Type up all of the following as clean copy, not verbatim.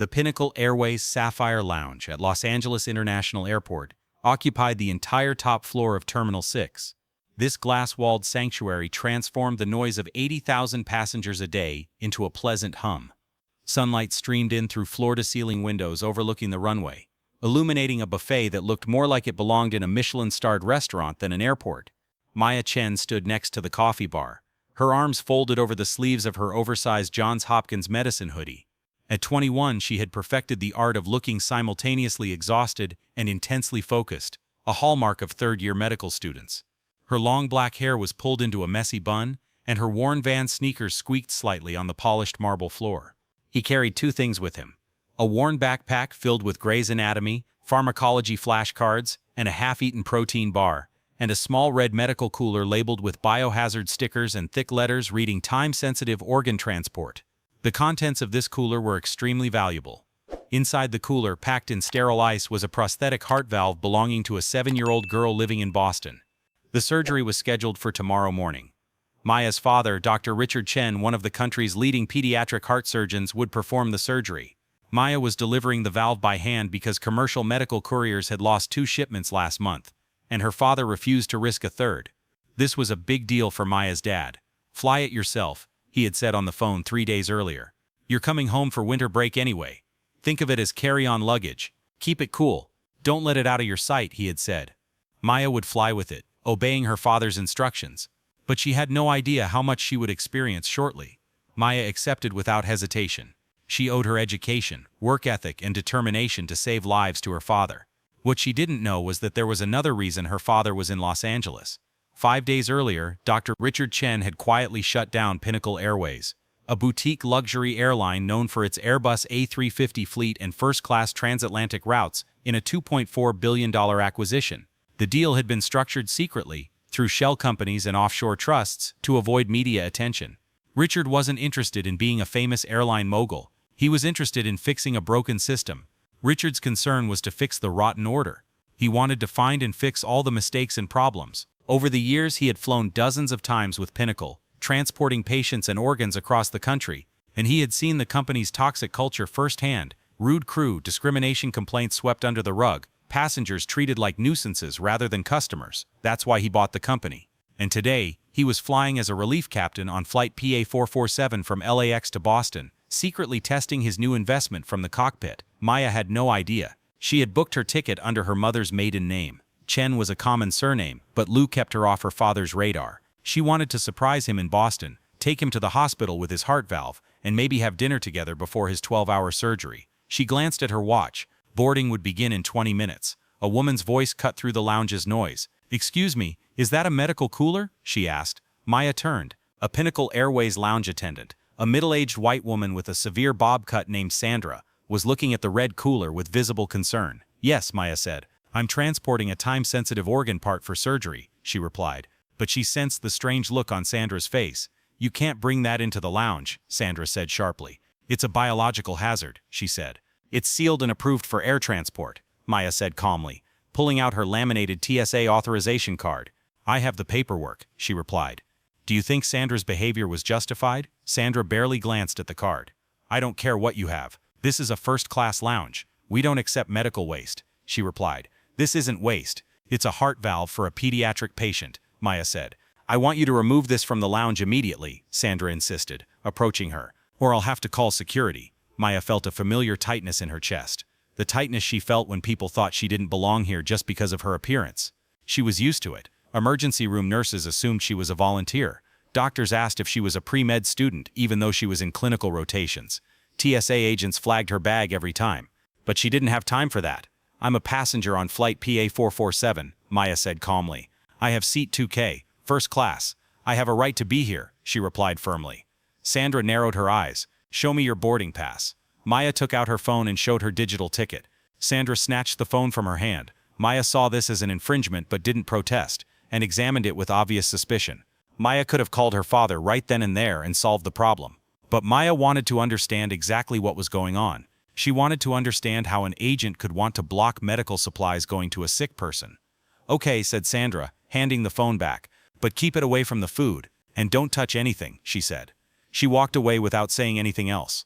The Pinnacle Airways Sapphire Lounge at Los Angeles International Airport occupied the entire top floor of Terminal 6. This glass-walled sanctuary transformed the noise of 80,000 passengers a day into a pleasant hum. Sunlight streamed in through floor-to-ceiling windows overlooking the runway, illuminating a buffet that looked more like it belonged in a Michelin-starred restaurant than an airport. Chen stood next to the coffee bar, her arms folded over the sleeves of her oversized Johns Hopkins medicine hoodie. At 21, she had perfected the art of looking simultaneously exhausted and intensely focused, a hallmark of third-year medical students. Her long black hair was pulled into a messy bun, and her worn Vans sneakers squeaked slightly on the polished marble floor. He carried two things with him: a worn backpack filled with Gray's Anatomy, pharmacology flashcards, and a half-eaten protein bar, and a small red medical cooler labeled with biohazard stickers and thick letters reading time-sensitive organ transport. The contents of this cooler were extremely valuable. Inside the cooler, packed in sterile ice, was a prosthetic heart valve belonging to a 7-year-old girl living in Boston. The surgery was scheduled for tomorrow morning. Maya's father, Dr. Richard Chen, one of the country's leading pediatric heart surgeons, would perform the surgery. Maya was delivering the valve by hand because commercial medical couriers had lost 2 shipments last month, and her father refused to risk a third. This was a big deal for Maya's dad. "Fly it yourself," he had said on the phone 3 days earlier. "You're coming home for winter break anyway. Think of it as carry-on luggage. Keep it cool. Don't let it out of your sight," he had said. Maya would fly with it, obeying her father's instructions. But she had no idea how much she would experience shortly. Maya accepted without hesitation. She owed her education, work ethic, and determination to save lives to her father. What she didn't know was that there was another reason her father was in Los Angeles. 5 days earlier, Dr. Richard Chen had quietly shut down Pinnacle Airways, a boutique luxury airline known for its Airbus A350 fleet and first-class transatlantic routes, in a $2.4 billion acquisition. The deal had been structured secretly, through shell companies and offshore trusts, to avoid media attention. Richard wasn't interested in being a famous airline mogul. He was interested in fixing a broken system. Richard's concern was to fix the rotten order. He wanted to find and fix all the mistakes and problems. Over the years, he had flown dozens of times with Pinnacle, transporting patients and organs across the country, and he had seen the company's toxic culture firsthand: rude crew, discrimination complaints swept under the rug, passengers treated like nuisances rather than customers. That's why he bought the company. And today, he was flying as a relief captain on flight PA447 from LAX to Boston, secretly testing his new investment from the cockpit. Maya had no idea. She had booked her ticket under her mother's maiden name. Chen was a common surname, but Lou kept her off her father's radar. She wanted to surprise him in Boston, take him to the hospital with his heart valve, and maybe have dinner together before his 12-hour surgery. She glanced at her watch. Boarding would begin in 20 minutes. A woman's voice cut through the lounge's noise. "Excuse me, is that a medical cooler?" she asked. Maya turned. A Pinnacle Airways lounge attendant, a middle-aged white woman with a severe bob cut named Sandra, was looking at the red cooler with visible concern. "Yes," Maya said. "I'm transporting a time-sensitive organ part for surgery," she replied. But she sensed the strange look on Sandra's face. "You can't bring that into the lounge," Sandra said sharply. "It's a biological hazard," she said. "It's sealed and approved for air transport," Maya said calmly, pulling out her laminated TSA authorization card. "I have the paperwork," she replied. "Do you think Sandra's behavior was justified?" Sandra barely glanced at the card. "I don't care what you have. This is a first-class lounge. We don't accept medical waste," she replied. "This isn't waste. It's a heart valve for a pediatric patient," Maya said. "I want you to remove this from the lounge immediately," Sandra insisted, approaching her, "or I'll have to call security." Maya felt a familiar tightness in her chest. The tightness she felt when people thought she didn't belong here just because of her appearance. She was used to it. Emergency room nurses assumed she was a volunteer. Doctors asked if she was a pre-med student, even though she was in clinical rotations. TSA agents flagged her bag every time. But she didn't have time for that. "I'm a passenger on flight PA447, Maya said calmly. "I have seat 2K, first class. I have a right to be here," she replied firmly. Sandra narrowed her eyes. "Show me your boarding pass." Maya took out her phone and showed her digital ticket. Sandra snatched the phone from her hand. Maya saw this as an infringement but didn't protest, and examined it with obvious suspicion. Maya could have called her father right then and there and solved the problem. But Maya wanted to understand exactly what was going on. She wanted to understand how an agent could want to block medical supplies going to a sick person. "Okay," said Sandra, handing the phone back, "but keep it away from the food, and don't touch anything," she said. She walked away without saying anything else.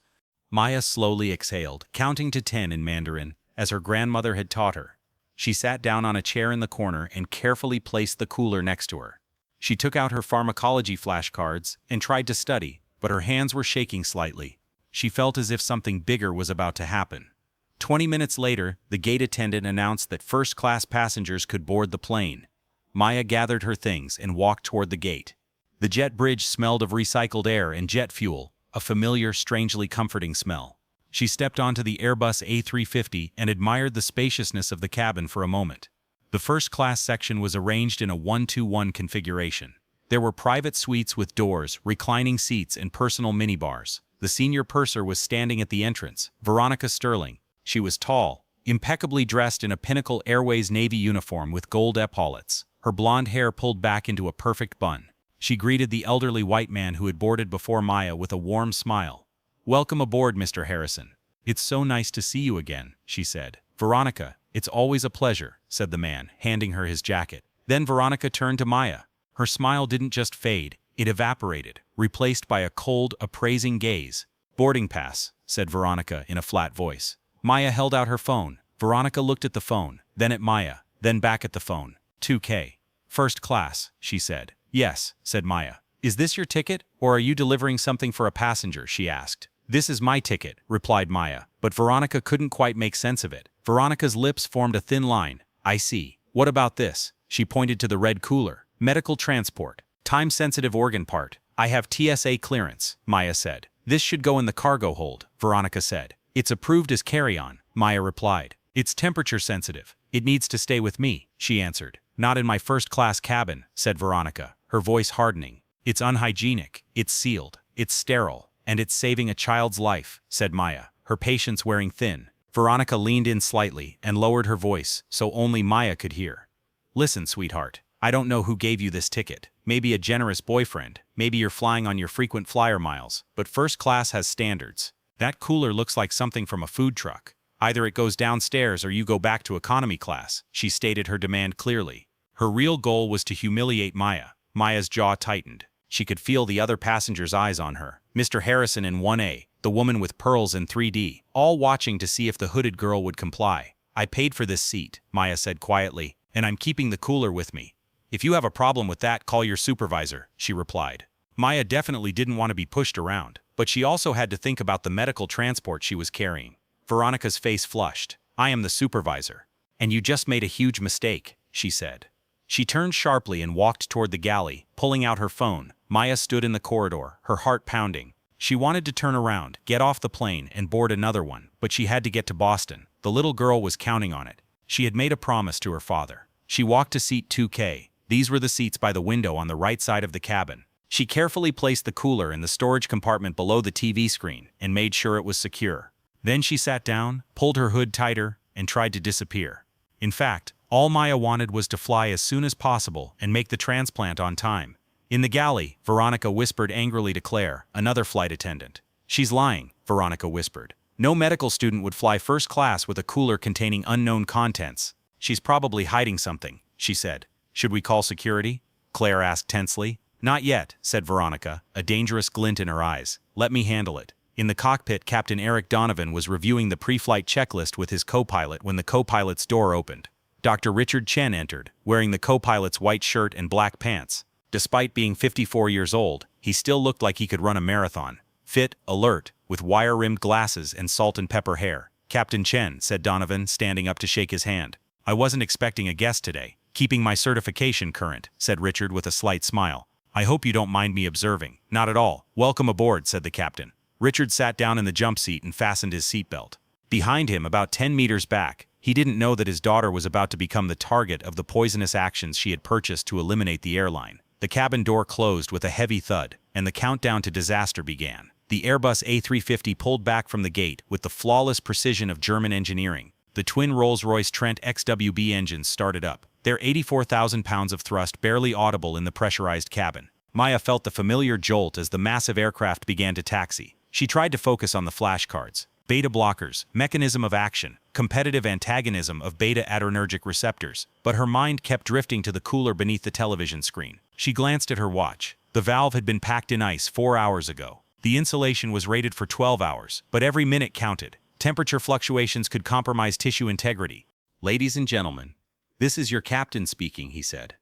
Maya slowly exhaled, counting to 10 in Mandarin, as her grandmother had taught her. She sat down on a chair in the corner and carefully placed the cooler next to her. She took out her pharmacology flashcards and tried to study, but her hands were shaking slightly. She felt as if something bigger was about to happen. 20 minutes later, the gate attendant announced that first-class passengers could board the plane. Maya gathered her things and walked toward the gate. The jet bridge smelled of recycled air and jet fuel, a familiar, strangely comforting smell. She stepped onto the Airbus A350 and admired the spaciousness of the cabin for a moment. The first-class section was arranged in a 1-2-1 configuration. There were private suites with doors, reclining seats, and personal minibars. The senior purser was standing at the entrance, Veronica Sterling. She was tall, impeccably dressed in a Pinnacle Airways Navy uniform with gold epaulets, her blonde hair pulled back into a perfect bun. She greeted the elderly white man who had boarded before Maya with a warm smile. "Welcome aboard, Mr. Harrison. It's so nice to see you again," she said. "Veronica, it's always a pleasure," said the man, handing her his jacket. Then Veronica turned to Maya. Her smile didn't just fade, it evaporated, replaced by a cold, appraising gaze. "Boarding pass," said Veronica in a flat voice. Maya held out her phone. Veronica looked at the phone, then at Maya, then back at the phone. 2K. "First class," she said. "Yes," said Maya. "Is this your ticket, or are you delivering something for a passenger?" she asked. "This is my ticket," replied Maya, but Veronica couldn't quite make sense of it. Veronica's lips formed a thin line. "I see. What about this?" She pointed to the red cooler. "Medical transport. Time-sensitive organ part. I have TSA clearance," Maya said. "This should go in the cargo hold," Veronica said. "It's approved as carry-on," Maya replied. "It's temperature-sensitive. It needs to stay with me," she answered. "Not in my first-class cabin," said Veronica, her voice hardening. "It's unhygienic, it's sealed, it's sterile, and it's saving a child's life," said Maya, her patience wearing thin. Veronica leaned in slightly and lowered her voice so only Maya could hear. "Listen, sweetheart. I don't know who gave you this ticket. Maybe a generous boyfriend, maybe you're flying on your frequent flyer miles, but first class has standards. That cooler looks like something from a food truck. Either it goes downstairs or you go back to economy class," she stated her demand clearly. Her real goal was to humiliate Maya. Maya's jaw tightened. She could feel the other passengers' eyes on her. Mr. Harrison in 1A, the woman with pearls in 3D, all watching to see if the hooded girl would comply. "I paid for this seat," Maya said quietly, "and I'm keeping the cooler with me. If you have a problem with that, call your supervisor," she replied. Maya definitely didn't want to be pushed around, but she also had to think about the medical transport she was carrying. Veronica's face flushed. "I am the supervisor. And you just made a huge mistake," she said. She turned sharply and walked toward the galley, pulling out her phone. Maya stood in the corridor, her heart pounding. She wanted to turn around, get off the plane, and board another one, but she had to get to Boston. The little girl was counting on it. She had made a promise to her father. She walked to seat 2K. These were the seats by the window on the right side of the cabin. She carefully placed the cooler in the storage compartment below the TV screen and made sure it was secure. Then she sat down, pulled her hood tighter, and tried to disappear. In fact, all Maya wanted was to fly as soon as possible and make the transplant on time. In the galley, Veronica whispered angrily to Claire, another flight attendant. "She's lying," Veronica whispered. "No medical student would fly first class with a cooler containing unknown contents. She's probably hiding something," she said. "Should we call security?" Claire asked tensely. "Not yet," said Veronica, a dangerous glint in her eyes. "Let me handle it." In the cockpit, Captain Eric Donovan was reviewing the pre-flight checklist with his co-pilot when the co-pilot's door opened. Dr. Richard Chen entered, wearing the co-pilot's white shirt and black pants. Despite being 54 years old, he still looked like he could run a marathon. Fit, alert, with wire-rimmed glasses and salt and pepper hair. "Captain Chen," said Donovan, standing up to shake his hand. "I wasn't expecting a guest today. Keeping my certification current," said Richard with a slight smile. "I hope you don't mind me observing." "Not at all. Welcome aboard," said the captain. Richard sat down in the jump seat and fastened his seatbelt. Behind him, about 10 meters back, he didn't know that his daughter was about to become the target of the poisonous actions she had purchased to eliminate the airline. The cabin door closed with a heavy thud, and the countdown to disaster began. The Airbus A350 pulled back from the gate with the flawless precision of German engineering. The twin Rolls-Royce Trent XWB engines started up, their 84,000 pounds of thrust barely audible in the pressurized cabin. Maya felt the familiar jolt as the massive aircraft began to taxi. She tried to focus on the flashcards. Beta blockers, mechanism of action, competitive antagonism of beta-adrenergic receptors, but her mind kept drifting to the cooler beneath the television screen. She glanced at her watch. The valve had been packed in ice 4 hours ago. The insulation was rated for 12 hours, but every minute counted. Temperature fluctuations could compromise tissue integrity. "Ladies and gentlemen, this is your captain speaking," he said.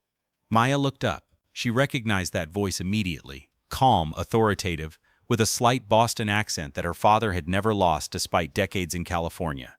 Maya looked up. She recognized that voice immediately. Calm, authoritative, with a slight Boston accent that her father had never lost despite decades in California.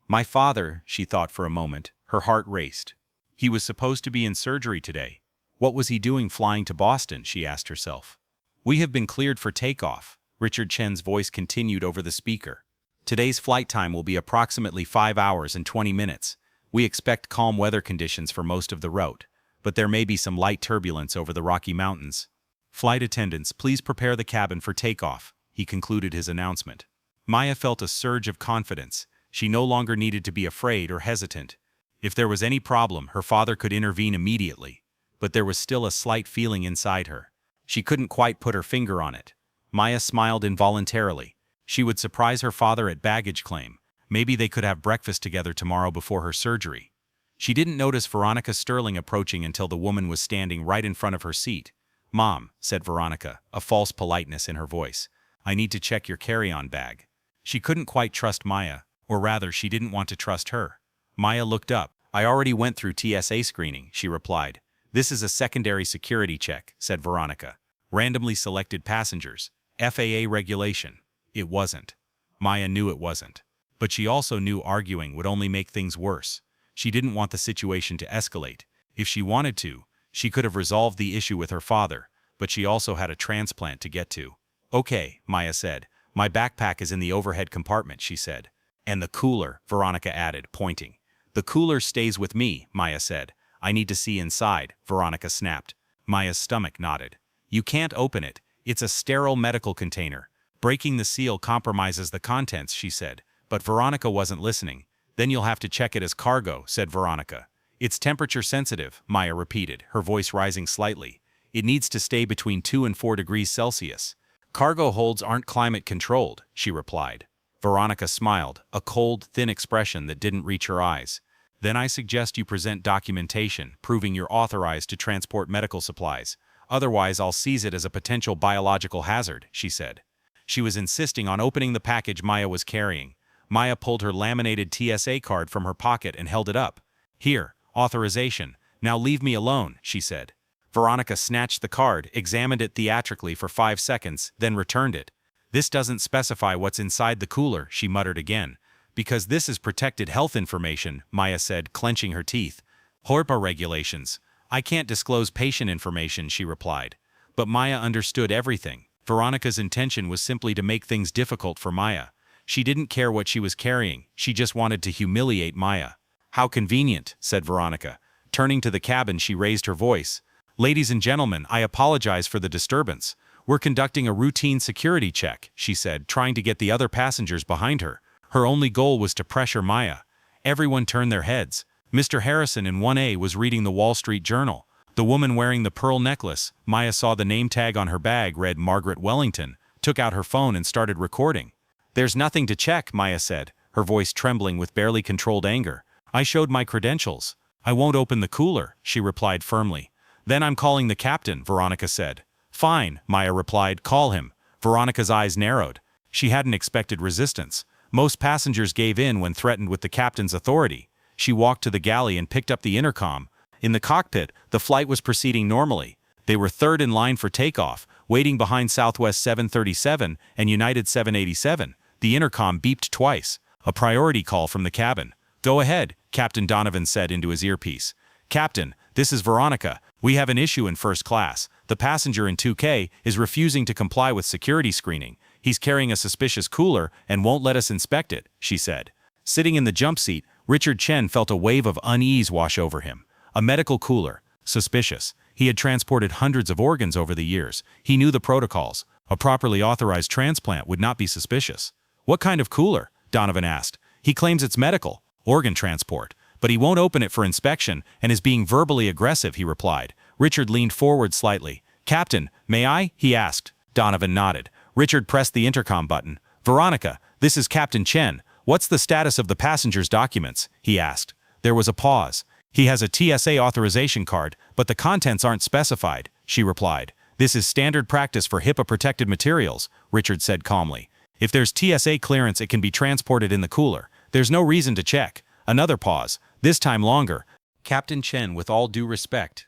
"My father," she thought for a moment. Her heart raced. He was supposed to be in surgery today. What was he doing flying to Boston, she asked herself. "We have been cleared for takeoff," Richard Chen's voice continued over the speaker. "Today's flight time will be approximately 5 hours and 20 minutes. We expect calm weather conditions for most of the route, but there may be some light turbulence over the Rocky Mountains. Flight attendants, please prepare the cabin for takeoff," he concluded his announcement. Maya felt a surge of confidence. She no longer needed to be afraid or hesitant. If there was any problem, her father could intervene immediately. But there was still a slight feeling inside her. She couldn't quite put her finger on it. Maya smiled involuntarily. She would surprise her father at baggage claim. Maybe they could have breakfast together tomorrow before her surgery. She didn't notice Veronica Sterling approaching until the woman was standing right in front of her seat. "Mom," said Veronica, a false politeness in her voice, "I need to check your carry-on bag." She couldn't quite trust Maya, or rather, she didn't want to trust her. Maya looked up. "I already went through TSA screening," she replied. "This is a secondary security check," said Veronica. "Randomly selected passengers. FAA regulation." It wasn't. Maya knew it wasn't. But she also knew arguing would only make things worse. She didn't want the situation to escalate. If she wanted to, she could have resolved the issue with her father, but she also had a transplant to get to. "Okay," Maya said. "My backpack is in the overhead compartment," she said. "And the cooler," Veronica added, pointing. "The cooler stays with me," Maya said. "I need to see inside," Veronica snapped. Maya's stomach knotted. "You can't open it. It's a sterile medical container. Breaking the seal compromises the contents," she said. But Veronica wasn't listening. "Then you'll have to check it as cargo," said Veronica. "It's temperature sensitive," Maya repeated, her voice rising slightly. "It needs to stay between 2 and 4 degrees Celsius. Cargo holds aren't climate controlled," she replied. Veronica smiled, a cold, thin expression that didn't reach her eyes. "Then I suggest you present documentation proving you're authorized to transport medical supplies. Otherwise, I'll seize it as a potential biological hazard," she said. She was insisting on opening the package Maya was carrying. Maya pulled her laminated TSA card from her pocket and held it up. "Here, authorization. Now leave me alone," she said. Veronica snatched the card, examined it theatrically for 5 seconds, then returned it. "This doesn't specify what's inside the cooler," she muttered again. "Because this is protected health information," Maya said, clenching her teeth. "HORPA regulations. I can't disclose patient information," she replied. But Maya understood everything. Veronica's intention was simply to make things difficult for Maya. She didn't care what she was carrying, she just wanted to humiliate Maya. "How convenient," said Veronica. Turning to the cabin, she raised her voice. "Ladies and gentlemen, I apologize for the disturbance. We're conducting a routine security check," she said, trying to get the other passengers behind her. Her only goal was to pressure Maya. Everyone turned their heads. Mr. Harrison in 1A was reading the Wall Street Journal. The woman wearing the pearl necklace, Maya saw the name tag on her bag read Margaret Wellington, took out her phone and started recording. "There's nothing to check," Maya said, her voice trembling with barely controlled anger. "I showed my credentials. I won't open the cooler," she replied firmly. "Then I'm calling the captain," Veronica said. "Fine," Maya replied, "call him." Veronica's eyes narrowed. She hadn't expected resistance. Most passengers gave in when threatened with the captain's authority. She walked to the galley and picked up the intercom. In the cockpit, the flight was proceeding normally. They were third in line for takeoff, waiting behind Southwest 737 and United 787. The intercom beeped twice. A priority call from the cabin. "Go ahead," Captain Donovan said into his earpiece. "Captain, this is Veronica. We have an issue in first class. The passenger in 2K is refusing to comply with security screening. He's carrying a suspicious cooler and won't let us inspect it," she said. Sitting in the jump seat, Richard Chen felt a wave of unease wash over him. A medical cooler. Suspicious. He had transported hundreds of organs over the years. He knew the protocols. A properly authorized transplant would not be suspicious. "What kind of cooler?" Donovan asked. "He claims it's medical, organ transport, but he won't open it for inspection and is being verbally aggressive," he replied. Richard leaned forward slightly. "Captain, may I?" he asked. Donovan nodded. Richard pressed the intercom button. "Veronica, this is Captain Chen. What's the status of the passenger's documents?" he asked. There was a pause. "He has a TSA authorization card, but the contents aren't specified," she replied. This is standard practice for HIPAA-protected materials, Richard said calmly. If there's TSA clearance, it can be transported in the cooler. There's no reason to check. Another pause, this time longer. Captain Chen, with all due respect,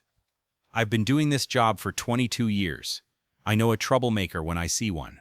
I've been doing this job for 22 years. I know a troublemaker when I see one.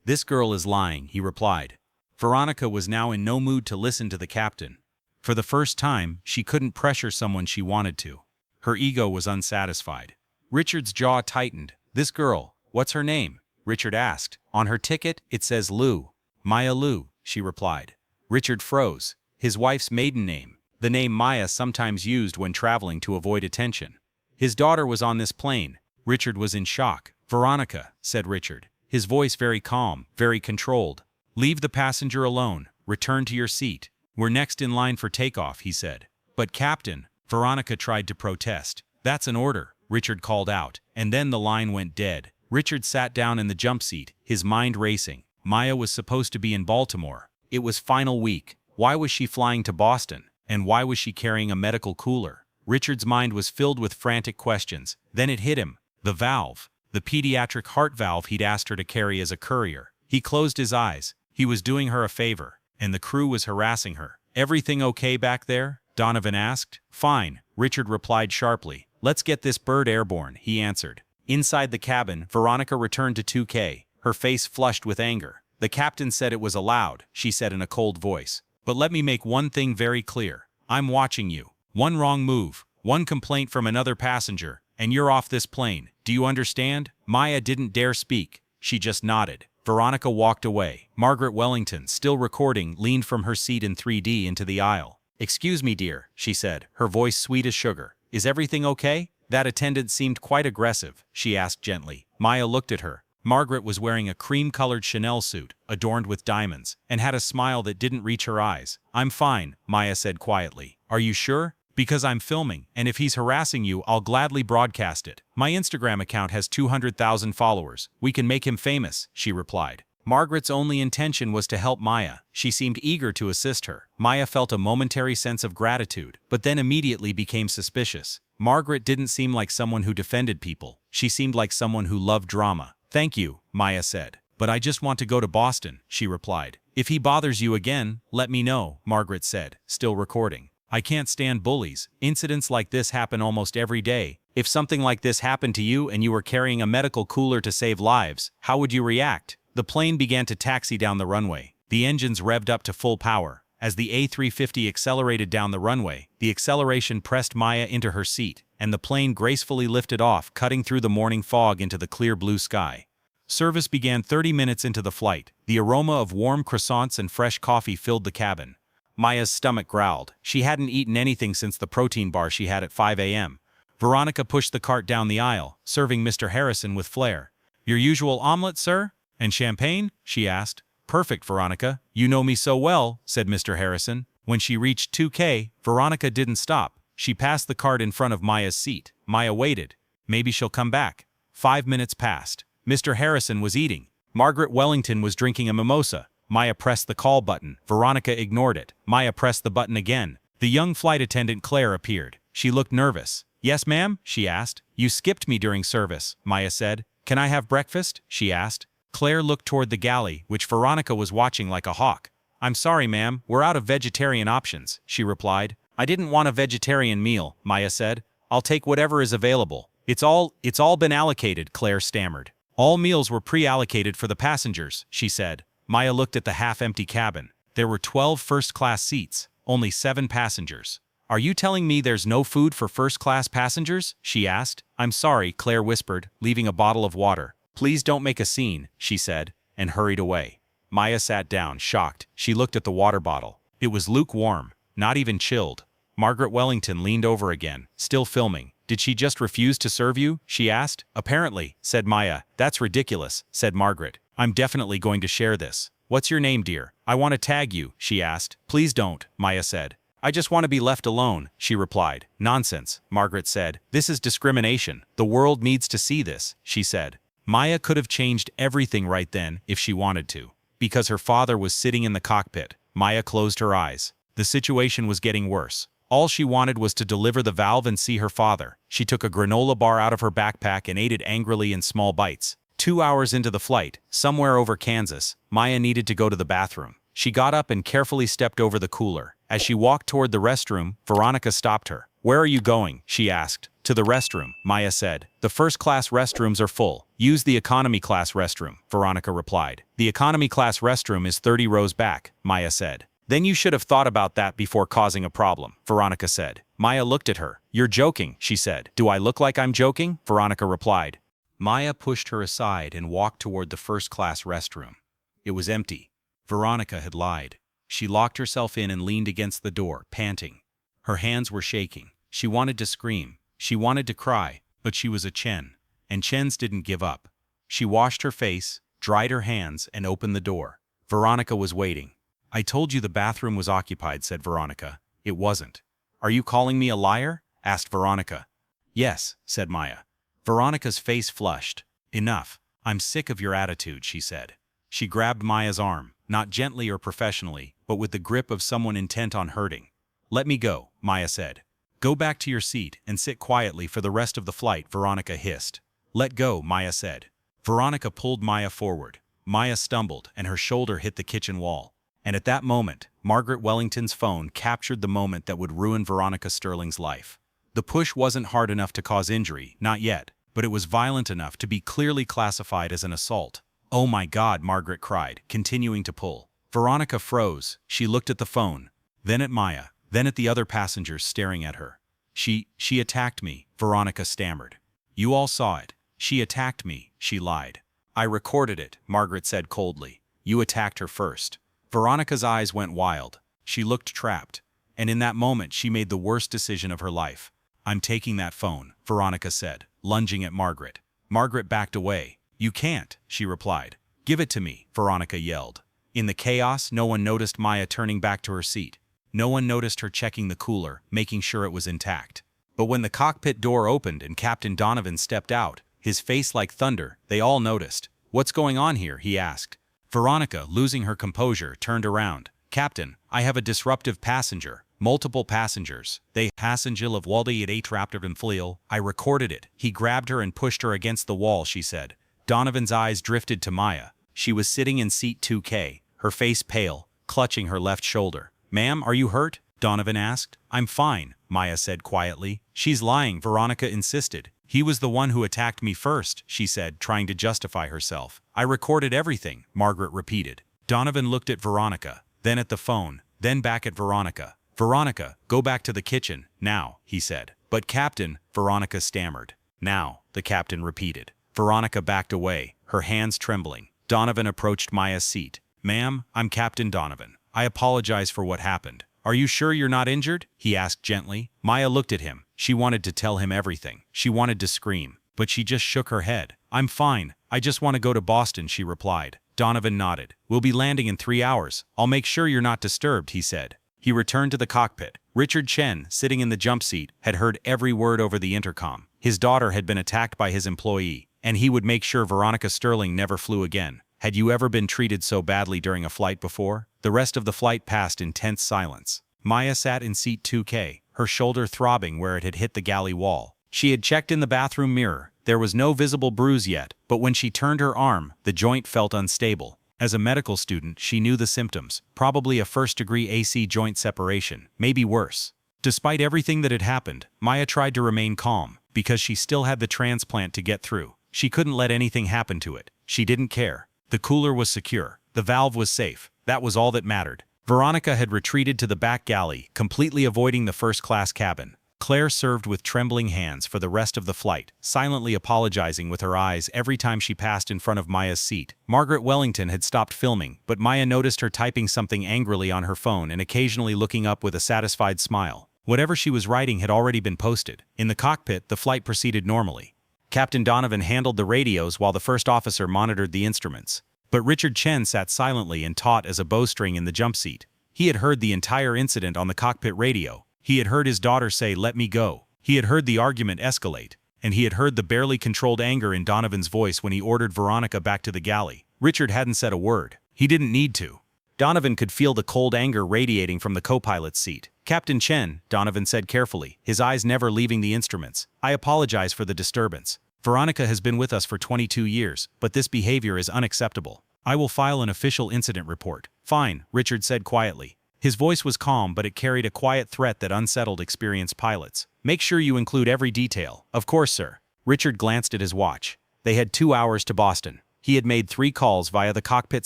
This girl is lying, he replied. Veronica was now in no mood to listen to the captain. For the first time, she couldn't pressure someone she wanted to. Her ego was unsatisfied. Richard's jaw tightened. This girl, what's her name? Richard asked. On her ticket, it says Lu. Maya Lu, she replied. Richard froze. His wife's maiden name, the name Maya sometimes used when traveling to avoid attention. His daughter was on this plane. Richard was in shock. Veronica, said Richard, his voice very calm, very controlled. Leave the passenger alone. Return to your seat. We're next in line for takeoff, he said. But Captain, Veronica tried to protest. That's an order, Richard called out, and then the line went dead. Richard sat down in the jump seat, his mind racing. Maya was supposed to be in Baltimore. It was final week. Why was she flying to Boston? And why was she carrying a medical cooler? Richard's mind was filled with frantic questions. Then it hit him. The valve. The pediatric heart valve he'd asked her to carry as a courier. He closed his eyes. He was doing her a favor, and the crew was harassing her. Everything okay back there? Donovan asked. Fine, Richard replied sharply. Let's get this bird airborne, he answered. Inside the cabin, Veronica returned to 2K, her face flushed with anger. The captain said it was allowed, she said in a cold voice. But let me make one thing very clear. I'm watching you. One wrong move, one complaint from another passenger, and you're off this plane. Do you understand? Maya didn't dare speak. She just nodded. Veronica walked away. Margaret Wellington, still recording, leaned from her seat in 3D into the aisle. Excuse me, dear, she said, her voice sweet as sugar. Is everything okay? That attendant seemed quite aggressive, she asked gently. Maya looked at her. Margaret was wearing a cream-colored Chanel suit, adorned with diamonds, and had a smile that didn't reach her eyes. I'm fine, Maya said quietly. Are you sure? Because I'm filming, and if he's harassing you, I'll gladly broadcast it. My Instagram account has 200,000 followers. We can make him famous, she replied. Margaret's only intention was to help Maya. She seemed eager to assist her. Maya felt a momentary sense of gratitude, but then immediately became suspicious. Margaret didn't seem like someone who defended people. She seemed like someone who loved drama. Thank you, Maya said. But I just want to go to Boston, she replied. If he bothers you again, let me know, Margaret said, still recording. I can't stand bullies. Incidents like this happen almost every day. If something like this happened to you and you were carrying a medical cooler to save lives, how would you react? The plane began to taxi down the runway. The engines revved up to full power. As the A350 accelerated down the runway, the acceleration pressed Maya into her seat, and the plane gracefully lifted off, cutting through the morning fog into the clear blue sky. Service began 30 minutes into the flight. The aroma of warm croissants and fresh coffee filled the cabin. Maya's stomach growled. She hadn't eaten anything since the protein bar she had at 5 a.m. Veronica pushed the cart down the aisle, serving Mr. Harrison with flair. Your usual omelet, sir? And champagne? She asked. Perfect, Veronica. You know me so well, said Mr. Harrison. When she reached 2K, Veronica didn't stop. She passed the cart in front of Maya's seat. Maya waited. Maybe she'll come back. 5 minutes passed. Mr. Harrison was eating. Margaret Wellington was drinking a mimosa. Maya pressed the call button. Veronica ignored it. Maya pressed the button again. The young flight attendant Claire appeared. She looked nervous. Yes, ma'am? She asked. You skipped me during service, Maya said. Can I have breakfast? She asked. Claire looked toward the galley, which Veronica was watching like a hawk. I'm sorry, ma'am, we're out of vegetarian options, she replied. I didn't want a vegetarian meal, Maya said. I'll take whatever is available. It's all been allocated, Claire stammered. All meals were pre-allocated for the passengers, she said. Maya looked at the half-empty cabin. There were 12 first-class seats, only 7 passengers. Are you telling me there's no food for first-class passengers? She asked. I'm sorry, Claire whispered, leaving a bottle of water. Please don't make a scene, she said, and hurried away. Maya sat down, shocked. She looked at the water bottle. It was lukewarm, not even chilled. Margaret Wellington leaned over again, still filming. Did she just refuse to serve you? She asked. Apparently, said Maya. That's ridiculous, said Margaret. I'm definitely going to share this. What's your name, dear? I want to tag you, she asked. Please don't, Maya said. I just want to be left alone, she replied. Nonsense, Margaret said. This is discrimination. The world needs to see this, she said. Maya could have changed everything right then if she wanted to. Because her father was sitting in the cockpit, Maya closed her eyes. The situation was getting worse. All she wanted was to deliver the valve and see her father. She took a granola bar out of her backpack and ate it angrily in small bites. 2 hours into the flight, somewhere over Kansas, Maya needed to go to the bathroom. She got up and carefully stepped over the cooler. As she walked toward the restroom, Veronica stopped her. "Where are you going?" she asked. "To the restroom," Maya said. "The first-class restrooms are full. Use the economy-class restroom," Veronica replied. "The economy-class restroom is 30 rows back," Maya said. "Then you should have thought about that before causing a problem," Veronica said. Maya looked at her. "You're joking," she said. "Do I look like I'm joking?" Veronica replied. Maya pushed her aside and walked toward the first-class restroom. It was empty. Veronica had lied. She locked herself in and leaned against the door, panting. Her hands were shaking. She wanted to scream. She wanted to cry, but she was a Chen, and Chens didn't give up. She washed her face, dried her hands, and opened the door. Veronica was waiting. "I told you the bathroom was occupied," said Veronica. "It wasn't." "Are you calling me a liar?" asked Veronica. "Yes," said Maya. Veronica's face flushed. "Enough. I'm sick of your attitude," she said. She grabbed Maya's arm, not gently or professionally, but with the grip of someone intent on hurting. "Let me go," Maya said. "Go back to your seat and sit quietly for the rest of the flight," Veronica hissed. "Let go," Maya said. Veronica pulled Maya forward. Maya stumbled, and her shoulder hit the kitchen wall. And at that moment, Margaret Wellington's phone captured the moment that would ruin Veronica Sterling's life. The push wasn't hard enough to cause injury, not yet, but it was violent enough to be clearly classified as an assault. "Oh my God," Margaret cried, continuing to pull. Veronica froze. She looked at the phone, then at Maya, then at the other passengers staring at her. She attacked me," Veronica stammered. "You all saw it. She attacked me," she lied. "I recorded it," Margaret said coldly. "You attacked her first." Veronica's eyes went wild. She looked trapped. And in that moment she made the worst decision of her life. "I'm taking that phone," Veronica said, lunging at Margaret. Margaret backed away. "You can't," she replied. "Give it to me," Veronica yelled. In the chaos, no one noticed Maya turning back to her seat. No one noticed her checking the cooler, making sure it was intact. But when the cockpit door opened and Captain Donovan stepped out, his face like thunder, they all noticed. "What's going on here?" he asked. Veronica, losing her composure, turned around. "Captain, I have a disruptive passenger. Multiple passengers. They passenger of Waldy at Atraptive and Fleal. I recorded it." He grabbed her and pushed her against the wall, she said. Donovan's eyes drifted to Maya. She was sitting in seat 2K, her face pale, clutching her left shoulder. "Ma'am, are you hurt?" Donovan asked. "I'm fine," Maya said quietly. "She's lying," Veronica insisted. "He was the one who attacked me first," she said, trying to justify herself. "I recorded everything," Margaret repeated. Donovan looked at Veronica, then at the phone, then back at Veronica. "Veronica, go back to the kitchen, now," he said. "But Captain," Veronica stammered. "Now," the captain repeated. Veronica backed away, her hands trembling. Donovan approached Maya's seat. "Ma'am, I'm Captain Donovan. I apologize for what happened." "Are you sure you're not injured?" he asked gently. Maya looked at him. She wanted to tell him everything. She wanted to scream, but she just shook her head. "I'm fine. I just want to go to Boston," she replied. Donovan nodded. "We'll be landing in 3 hours. I'll make sure you're not disturbed," he said. He returned to the cockpit. Richard Chen, sitting in the jump seat, had heard every word over the intercom. His daughter had been attacked by his employee, and he would make sure Veronica Sterling never flew again. Had you ever been treated so badly during a flight before? The rest of the flight passed in tense silence. Maya sat in seat 2K, her shoulder throbbing where it had hit the galley wall. She had checked in the bathroom mirror. There was no visible bruise yet, but when she turned her arm, the joint felt unstable. As a medical student, she knew the symptoms, probably a first-degree AC joint separation, maybe worse. Despite everything that had happened, Maya tried to remain calm, because she still had the transplant to get through. She couldn't let anything happen to it. She didn't care. The cooler was secure. The valve was safe. That was all that mattered. Veronica had retreated to the back galley, completely avoiding the first-class cabin. Claire served with trembling hands for the rest of the flight, silently apologizing with her eyes every time she passed in front of Maya's seat. Margaret Wellington had stopped filming, but Maya noticed her typing something angrily on her phone and occasionally looking up with a satisfied smile. Whatever she was writing had already been posted. In the cockpit, the flight proceeded normally. Captain Donovan handled the radios while the first officer monitored the instruments. But Richard Chen sat silently and taut as a bowstring in the jump seat. He had heard the entire incident on the cockpit radio. He had heard his daughter say, "Let me go." He had heard the argument escalate. And he had heard the barely controlled anger in Donovan's voice when he ordered Veronica back to the galley. Richard hadn't said a word. He didn't need to. Donovan could feel the cold anger radiating from the co-pilot's seat. Captain Chen, Donovan said carefully, his eyes never leaving the instruments. I apologize for the disturbance. Veronica has been with us for 22 years, but this behavior is unacceptable. I will file an official incident report. Fine, Richard said quietly. His voice was calm, but it carried a quiet threat that unsettled experienced pilots. Make sure you include every detail. Of course, sir. Richard glanced at his watch. They had 2 hours to Boston. He had made 3 calls via the cockpit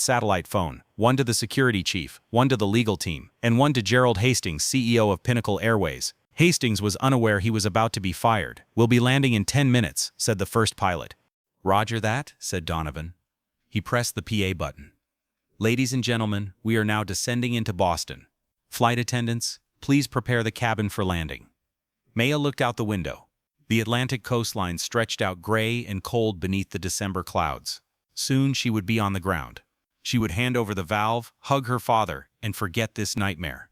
satellite phone, one to the security chief, one to the legal team, and one to Gerald Hastings, CEO of Pinnacle Airways. Hastings was unaware he was about to be fired. We'll be landing in 10 minutes, said the first pilot. Roger that, said Donovan. He pressed the PA button. Ladies and gentlemen, we are now descending into Boston. Flight attendants, please prepare the cabin for landing. Maya looked out the window. The Atlantic coastline stretched out gray and cold beneath the December clouds. Soon she would be on the ground. She would hand over the valve, hug her father, and forget this nightmare.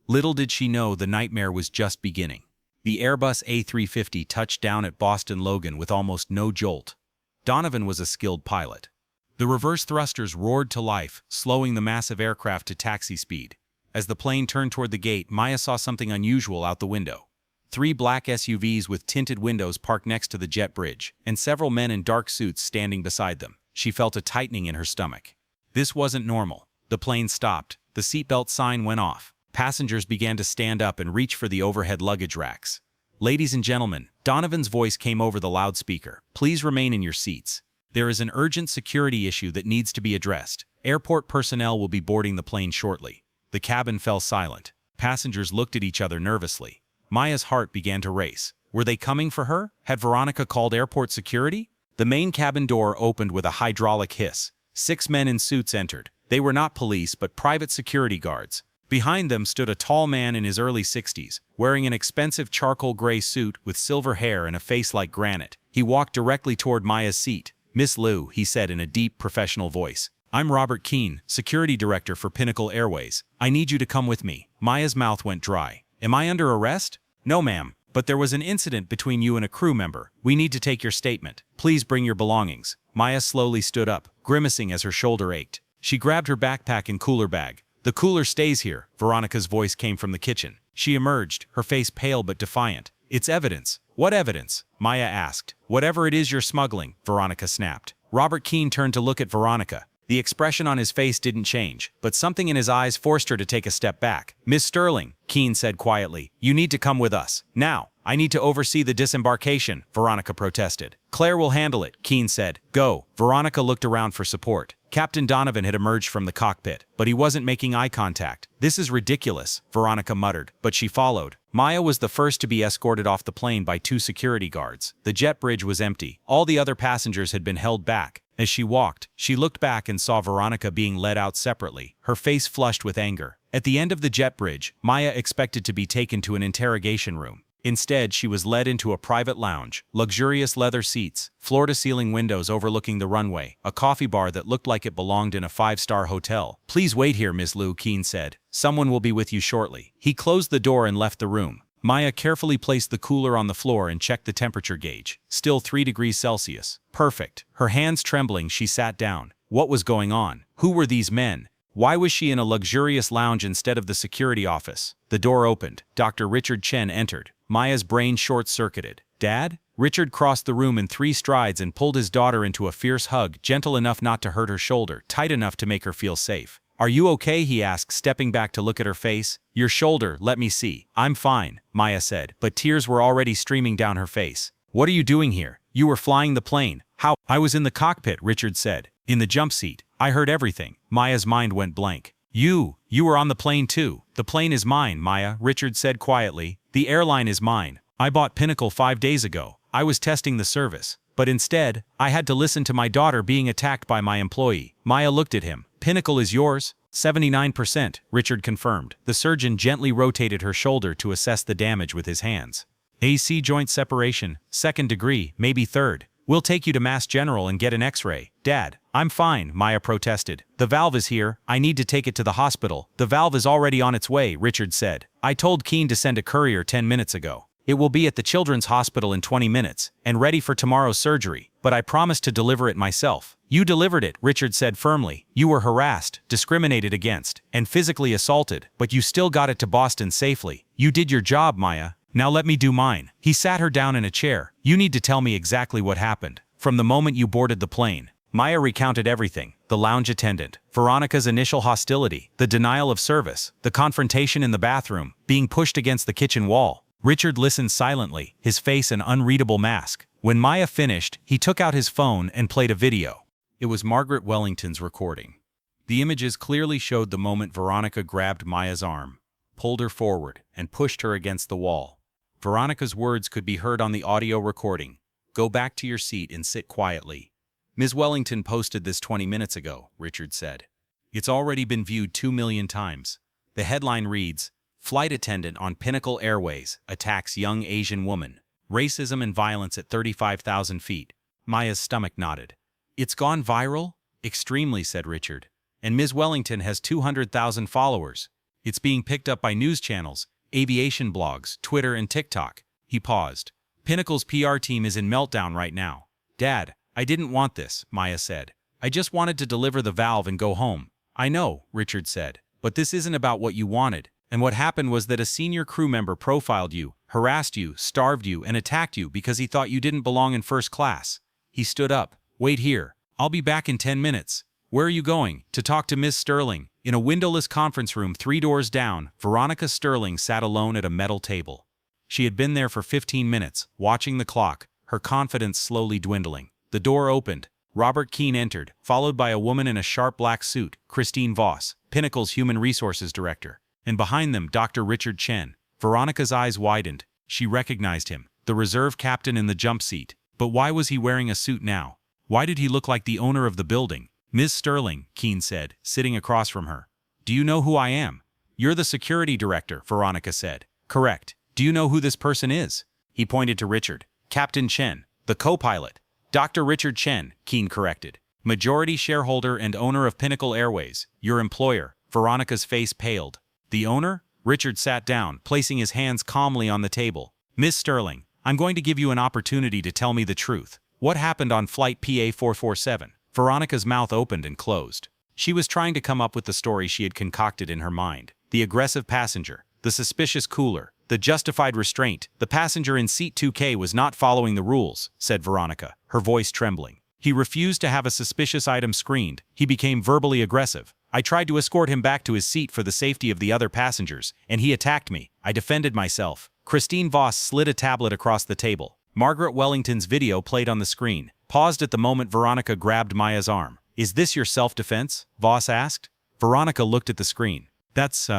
Little did she know the nightmare was just beginning. The Airbus A350 touched down at Boston Logan with almost no jolt. Donovan was a skilled pilot. The reverse thrusters roared to life, slowing the massive aircraft to taxi speed. As the plane turned toward the gate, Maya saw something unusual out the window. 3 black SUVs with tinted windows parked next to the jet bridge, and several men in dark suits standing beside them. She felt a tightening in her stomach. This wasn't normal. The plane stopped. The seatbelt sign went off. Passengers began to stand up and reach for the overhead luggage racks. Ladies and gentlemen, Donovan's voice came over the loudspeaker. Please remain in your seats. There is an urgent security issue that needs to be addressed. Airport personnel will be boarding the plane shortly. The cabin fell silent. Passengers looked at each other nervously. Maya's heart began to race. Were they coming for her? Had Veronica called airport security? The main cabin door opened with a hydraulic hiss. 6 men in suits entered. They were not police, but private security guards. Behind them stood a tall man in his early 60s, wearing an expensive charcoal gray suit with silver hair and a face like granite. He walked directly toward Maya's seat. Miss Liu, he said in a deep, professional voice. I'm Robert Keane, security director for Pinnacle Airways. I need you to come with me. Maya's mouth went dry. Am I under arrest? No, ma'am. But there was an incident between you and a crew member. We need to take your statement. Please bring your belongings. Maya slowly stood up, grimacing as her shoulder ached. She grabbed her backpack and cooler bag. The cooler stays here, Veronica's voice came from the kitchen. She emerged, her face pale but defiant. It's evidence. What evidence? Maya asked. Whatever it is you're smuggling, Veronica snapped. Robert Keane turned to look at Veronica. The expression on his face didn't change, but something in his eyes forced her to take a step back. Miss Sterling, Keane said quietly, you need to come with us. Now. I need to oversee the disembarkation, Veronica protested. Claire will handle it, Keane said. Go. Veronica looked around for support. Captain Donovan had emerged from the cockpit, but he wasn't making eye contact. This is ridiculous, Veronica muttered, but she followed. Maya was the first to be escorted off the plane by 2 security guards. The jet bridge was empty. All the other passengers had been held back. As she walked, she looked back and saw Veronica being led out separately, her face flushed with anger. At the end of the jet bridge, Maya expected to be taken to an interrogation room. Instead, she was led into a private lounge, luxurious leather seats, floor-to-ceiling windows overlooking the runway, a coffee bar that looked like it belonged in a 5-star hotel. Please wait here, Miss Liu, Keane said. Someone will be with you shortly. He closed the door and left the room. Maya carefully placed the cooler on the floor and checked the temperature gauge. Still 3 degrees Celsius. Perfect. Her hands trembling, she sat down. What was going on? Who were these men? Why was she in a luxurious lounge instead of the security office? The door opened. Dr. Richard Chen entered. Maya's brain short-circuited. Dad? Richard crossed the room in 3 strides and pulled his daughter into a fierce hug, gentle enough not to hurt her shoulder, tight enough to make her feel safe. Are you okay? He asked, stepping back to look at her face. Your shoulder, let me see. I'm fine, Maya said, but tears were already streaming down her face. What are you doing here? You were flying the plane. How? I was in the cockpit, Richard said. In the jump seat. I heard everything. Maya's mind went blank. You were on the plane too. The plane is mine, Maya, Richard said quietly. The airline is mine. I bought Pinnacle 5 days ago. I was testing the service. But instead, I had to listen to my daughter being attacked by my employee. Maya looked at him. Pinnacle is yours? 79%, Richard confirmed. The surgeon gently rotated her shoulder to assess the damage with his hands. AC joint separation, 2nd degree, maybe 3rd. We'll take you to Mass General and get an X-ray. Dad, I'm fine, Maya protested. The valve is here. I need to take it to the hospital. The valve is already on its way, Richard said. I told Keane to send a courier 10 minutes ago. It will be at the children's hospital in 20 minutes, and ready for tomorrow's surgery, but I promised to deliver it myself. You delivered it, Richard said firmly. You were harassed, discriminated against, and physically assaulted, but you still got it to Boston safely. You did your job, Maya. Now let me do mine. He sat her down in a chair. You need to tell me exactly what happened. From the moment you boarded the plane. Maya recounted everything. The lounge attendant, Veronica's initial hostility, the denial of service, the confrontation in the bathroom, being pushed against the kitchen wall. Richard listened silently, his face an unreadable mask. When Maya finished, he took out his phone and played a video. It was Margaret Wellington's recording. The images clearly showed the moment Veronica grabbed Maya's arm, pulled her forward, and pushed her against the wall. Veronica's words could be heard on the audio recording. Go back to your seat and sit quietly. Ms. Wellington posted this 20 minutes ago, Richard said. It's already been viewed 2 million times. The headline reads, Flight attendant on Pinnacle Airways attacks young Asian woman. Racism and violence at 35,000 feet. Maya's stomach nodded. It's gone viral? Extremely, said Richard. And Ms. Wellington has 200,000 followers. It's being picked up by news channels, aviation blogs, Twitter, and TikTok. He paused. Pinnacle's PR team is in meltdown right now. Dad, I didn't want this, Maya said. I just wanted to deliver the valve and go home. I know, Richard said, but this isn't about what you wanted. And what happened was that a senior crew member profiled you, harassed you, starved you, and attacked you because he thought you didn't belong in first class. He stood up. Wait here. I'll be back in 10 minutes. Where are you going? To talk to Miss Sterling. In a windowless conference room 3 doors down, Veronica Sterling sat alone at a metal table. She had been there for 15 minutes, watching the clock, her confidence slowly dwindling. The door opened. Robert Keane entered, followed by a woman in a sharp black suit, Christine Voss, Pinnacle's Human Resources Director. And behind them, Dr. Richard Chen. Veronica's eyes widened. She recognized him, the reserve captain in the jump seat. But why was he wearing a suit now? Why did he look like the owner of the building? Ms. Sterling, Keane said, sitting across from her. Do you know who I am? You're the security director, Veronica said. Correct. Do you know who this person is? He pointed to Richard. Captain Chen, the co-pilot. Dr. Richard Chen, Keane corrected. Majority shareholder and owner of Pinnacle Airways, your employer. Veronica's face paled. The owner? Richard sat down, placing his hands calmly on the table. Miss Sterling, I'm going to give you an opportunity to tell me the truth. What happened on flight PA447? Veronica's mouth opened and closed. She was trying to come up with the story she had concocted in her mind. The aggressive passenger, the suspicious cooler, the justified restraint. The passenger in seat 2K was not following the rules, said Veronica, her voice trembling. He refused to have a suspicious item screened. He became verbally aggressive. I tried to escort him back to his seat for the safety of the other passengers, and he attacked me. I defended myself. Christine Voss slid a tablet across the table. Margaret Wellington's video played on the screen, paused at the moment Veronica grabbed Maya's arm. Is this your self-defense? Voss asked. Veronica looked at the screen. That's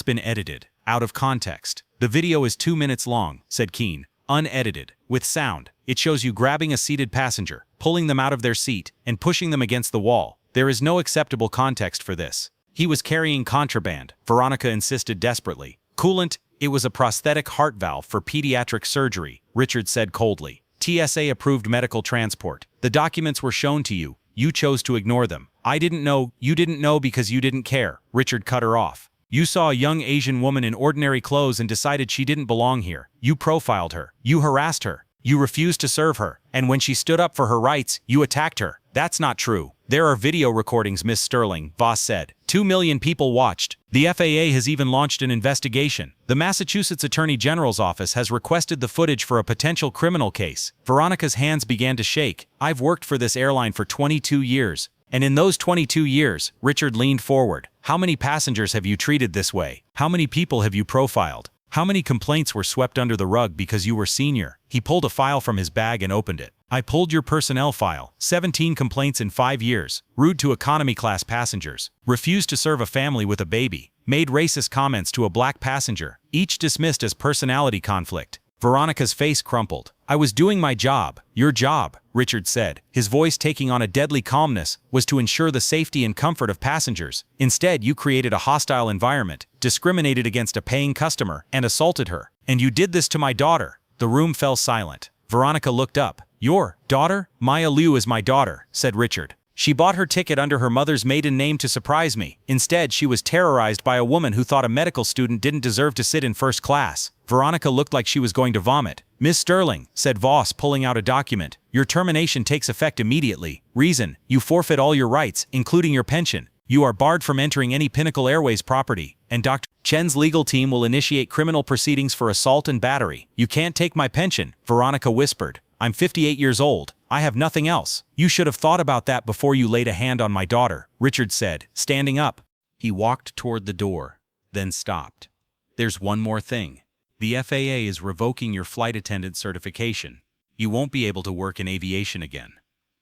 been edited. Out of context. The video is 2 minutes long, said Keane. Unedited. With sound. It shows you grabbing a seated passenger, pulling them out of their seat, and pushing them against the wall. There is no acceptable context for this. He was carrying contraband, Veronica insisted desperately. Coolant? It was a prosthetic heart valve for pediatric surgery, Richard said coldly. TSA-approved medical transport. The documents were shown to you. You chose to ignore them. I didn't know. You didn't know because you didn't care. Richard cut her off. You saw a young Asian woman in ordinary clothes and decided she didn't belong here. You profiled her. You harassed her. You refused to serve her. And when she stood up for her rights, you attacked her. That's not true. There are video recordings, Miss Sterling, Voss said. 2 million people watched. The FAA has even launched an investigation. The Massachusetts Attorney General's office has requested the footage for a potential criminal case. Veronica's hands began to shake. I've worked for this airline for 22 years. And in those 22 years, Richard leaned forward. How many passengers have you treated this way? How many people have you profiled? How many complaints were swept under the rug because you were senior? He pulled a file from his bag and opened it. I pulled your personnel file. 17 complaints in 5 years. Rude to economy class passengers. Refused to serve a family with a baby. Made racist comments to a black passenger. Each dismissed as personality conflict. Veronica's face crumpled. I was doing my job. Your job, Richard said. His voice taking on a deadly calmness, was to ensure the safety and comfort of passengers. Instead, you created a hostile environment, discriminated against a paying customer, and assaulted her. And you did this to my daughter. The room fell silent. Veronica looked up. Your daughter? Maya Liu is my daughter, said Richard. She bought her ticket under her mother's maiden name to surprise me. Instead, she was terrorized by a woman who thought a medical student didn't deserve to sit in first class. Veronica looked like she was going to vomit. Miss Sterling, said Voss, pulling out a document. Your termination takes effect immediately. Reason, you forfeit all your rights, including your pension. You are barred from entering any Pinnacle Airways property, and Dr. Chen's legal team will initiate criminal proceedings for assault and battery. You can't take my pension, Veronica whispered. I'm 58 years old. I have nothing else. You should have thought about that before you laid a hand on my daughter, Richard said, standing up. He walked toward the door, then stopped. There's one more thing. The FAA is revoking your flight attendant certification. You won't be able to work in aviation again.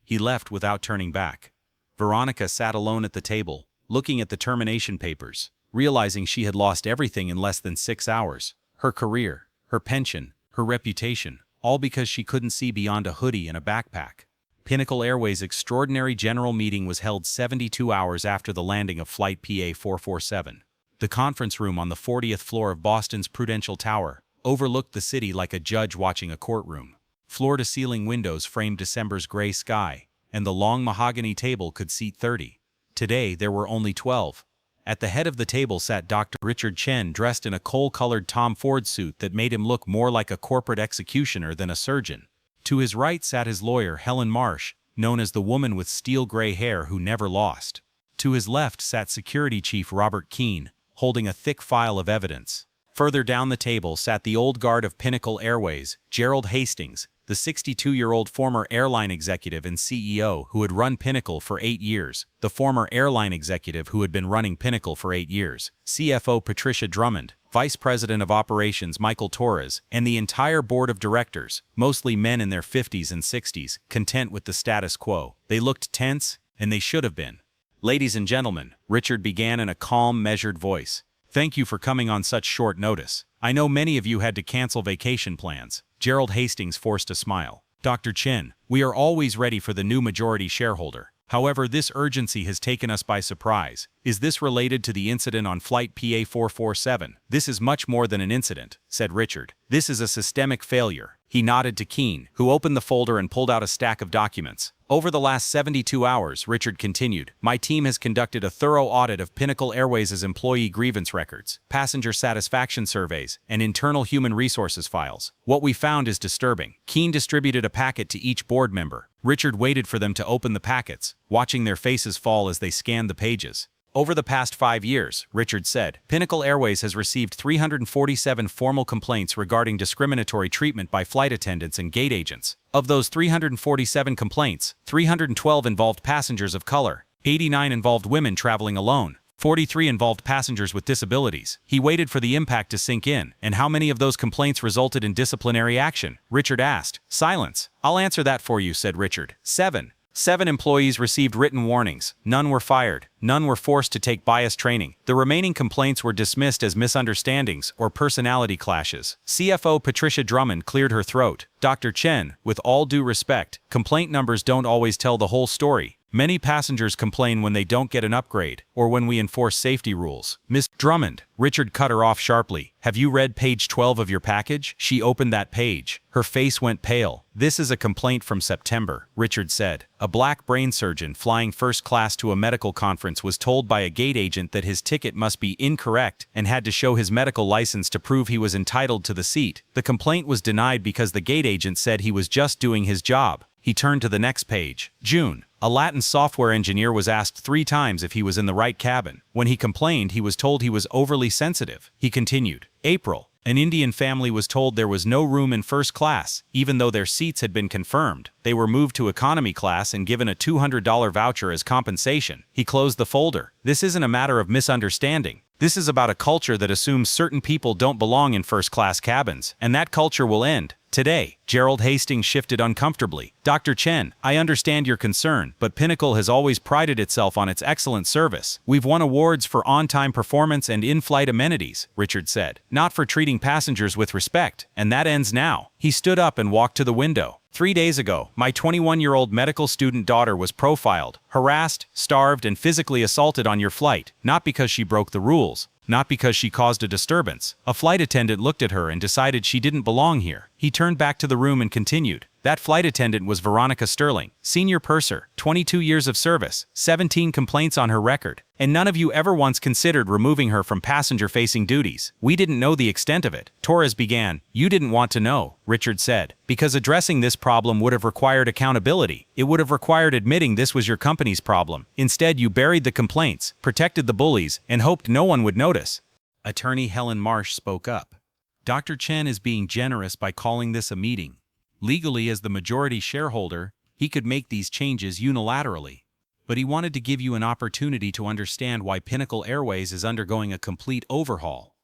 He left without turning back. Veronica sat alone at the table, looking at the termination papers, realizing she had lost everything in less than 6 hours. Her career, her pension, her reputation, all because she couldn't see beyond a hoodie and a backpack. Pinnacle Airways' extraordinary general meeting was held 72 hours after the landing of Flight PA447. The conference room on the 40th floor of Boston's Prudential Tower overlooked the city like a judge watching a courtroom. Floor-to-ceiling windows framed December's gray sky, and the long mahogany table could seat 30. Today, there were only 12. At the head of the table sat Dr. Richard Chen, dressed in a coal-colored Tom Ford suit that made him look more like a corporate executioner than a surgeon. To his right sat his lawyer, Helen Marsh, known as the woman with steel-gray hair who never lost. To his left sat Security Chief Robert Keane, holding a thick file of evidence. Further down the table sat the old guard of Pinnacle Airways, Gerald Hastings, the 62-year-old former airline executive and CEO who had run Pinnacle for 8 years, the former airline executive who had been running Pinnacle for 8 years, CFO Patricia Drummond, Vice President of Operations Michael Torres, and the entire board of directors, mostly men in their 50s and 60s, content with the status quo. They looked tense, and they should have been. Ladies and gentlemen, Richard began in a calm, measured voice. Thank you for coming on such short notice. I know many of you had to cancel vacation plans. Gerald Hastings forced a smile. Dr. Chen, we are always ready for the new majority shareholder. However, this urgency has taken us by surprise. Is this related to the incident on Flight PA447? This is much more than an incident, said Richard. This is a systemic failure. He nodded to Keane, who opened the folder and pulled out a stack of documents. Over the last 72 hours, Richard continued, my team has conducted a thorough audit of Pinnacle Airways' employee grievance records, passenger satisfaction surveys, and internal human resources files. What we found is disturbing. Keane distributed a packet to each board member. Richard waited for them to open the packets, watching their faces fall as they scanned the pages. Over the past 5 years, Richard said, Pinnacle Airways has received 347 formal complaints regarding discriminatory treatment by flight attendants and gate agents. Of those 347 complaints, 312 involved passengers of color, 89 involved women traveling alone, 43 involved passengers with disabilities. He waited for the impact to sink in. And how many of those complaints resulted in disciplinary action? Richard asked. Silence. I'll answer that for you, said Richard. 7. 7 employees received written warnings. None were fired. None were forced to take bias training. The remaining complaints were dismissed as misunderstandings or personality clashes. CFO Patricia Drummond cleared her throat. Dr. Chen, with all due respect, complaint numbers don't always tell the whole story. Many passengers complain when they don't get an upgrade, or when we enforce safety rules. Miss Drummond, Richard cut her off sharply. Have you read page 12 of your package? She opened that page. Her face went pale. This is a complaint from September, Richard said. A black brain surgeon flying first class to a medical conference was told by a gate agent that his ticket must be incorrect and had to show his medical license to prove he was entitled to the seat. The complaint was denied because the gate agent said he was just doing his job. He turned to the next page. June. A Latin software engineer was asked 3 times if he was in the right cabin. When he complained, he was told he was overly sensitive. He continued. April. An Indian family was told there was no room in first class, even though their seats had been confirmed. They were moved to economy class and given a $200 voucher as compensation. He closed the folder. This isn't a matter of misunderstanding. This is about a culture that assumes certain people don't belong in first-class cabins, and that culture will end. Today, Gerald Hastings shifted uncomfortably. Dr. Chen, I understand your concern, but Pinnacle has always prided itself on its excellent service. We've won awards for on-time performance and in-flight amenities, Richard said, not for treating passengers with respect, and that ends now. He stood up and walked to the window. 3 days ago, my 21-year-old medical student daughter was profiled, harassed, starved, and physically assaulted on your flight, not because she broke the rules, not because she caused a disturbance. A flight attendant looked at her and decided she didn't belong here. He turned back to the room and continued. That flight attendant was Veronica Sterling, senior purser, 22 years of service, 17 complaints on her record, and none of you ever once considered removing her from passenger-facing duties. We didn't know the extent of it. Torres began. You didn't want to know, Richard said, because addressing this problem would have required accountability. It would have required admitting this was your company's problem. Instead, you buried the complaints, protected the bullies, and hoped no one would notice. Attorney Helen Marsh spoke up. Dr. Chen is being generous by calling this a meeting. Legally, as the majority shareholder, he could make these changes unilaterally. But he wanted to give you an opportunity to understand why Pinnacle Airways is undergoing a complete overhaul.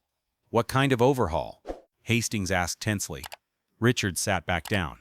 What kind of overhaul? Hastings asked tensely. Richard sat back down.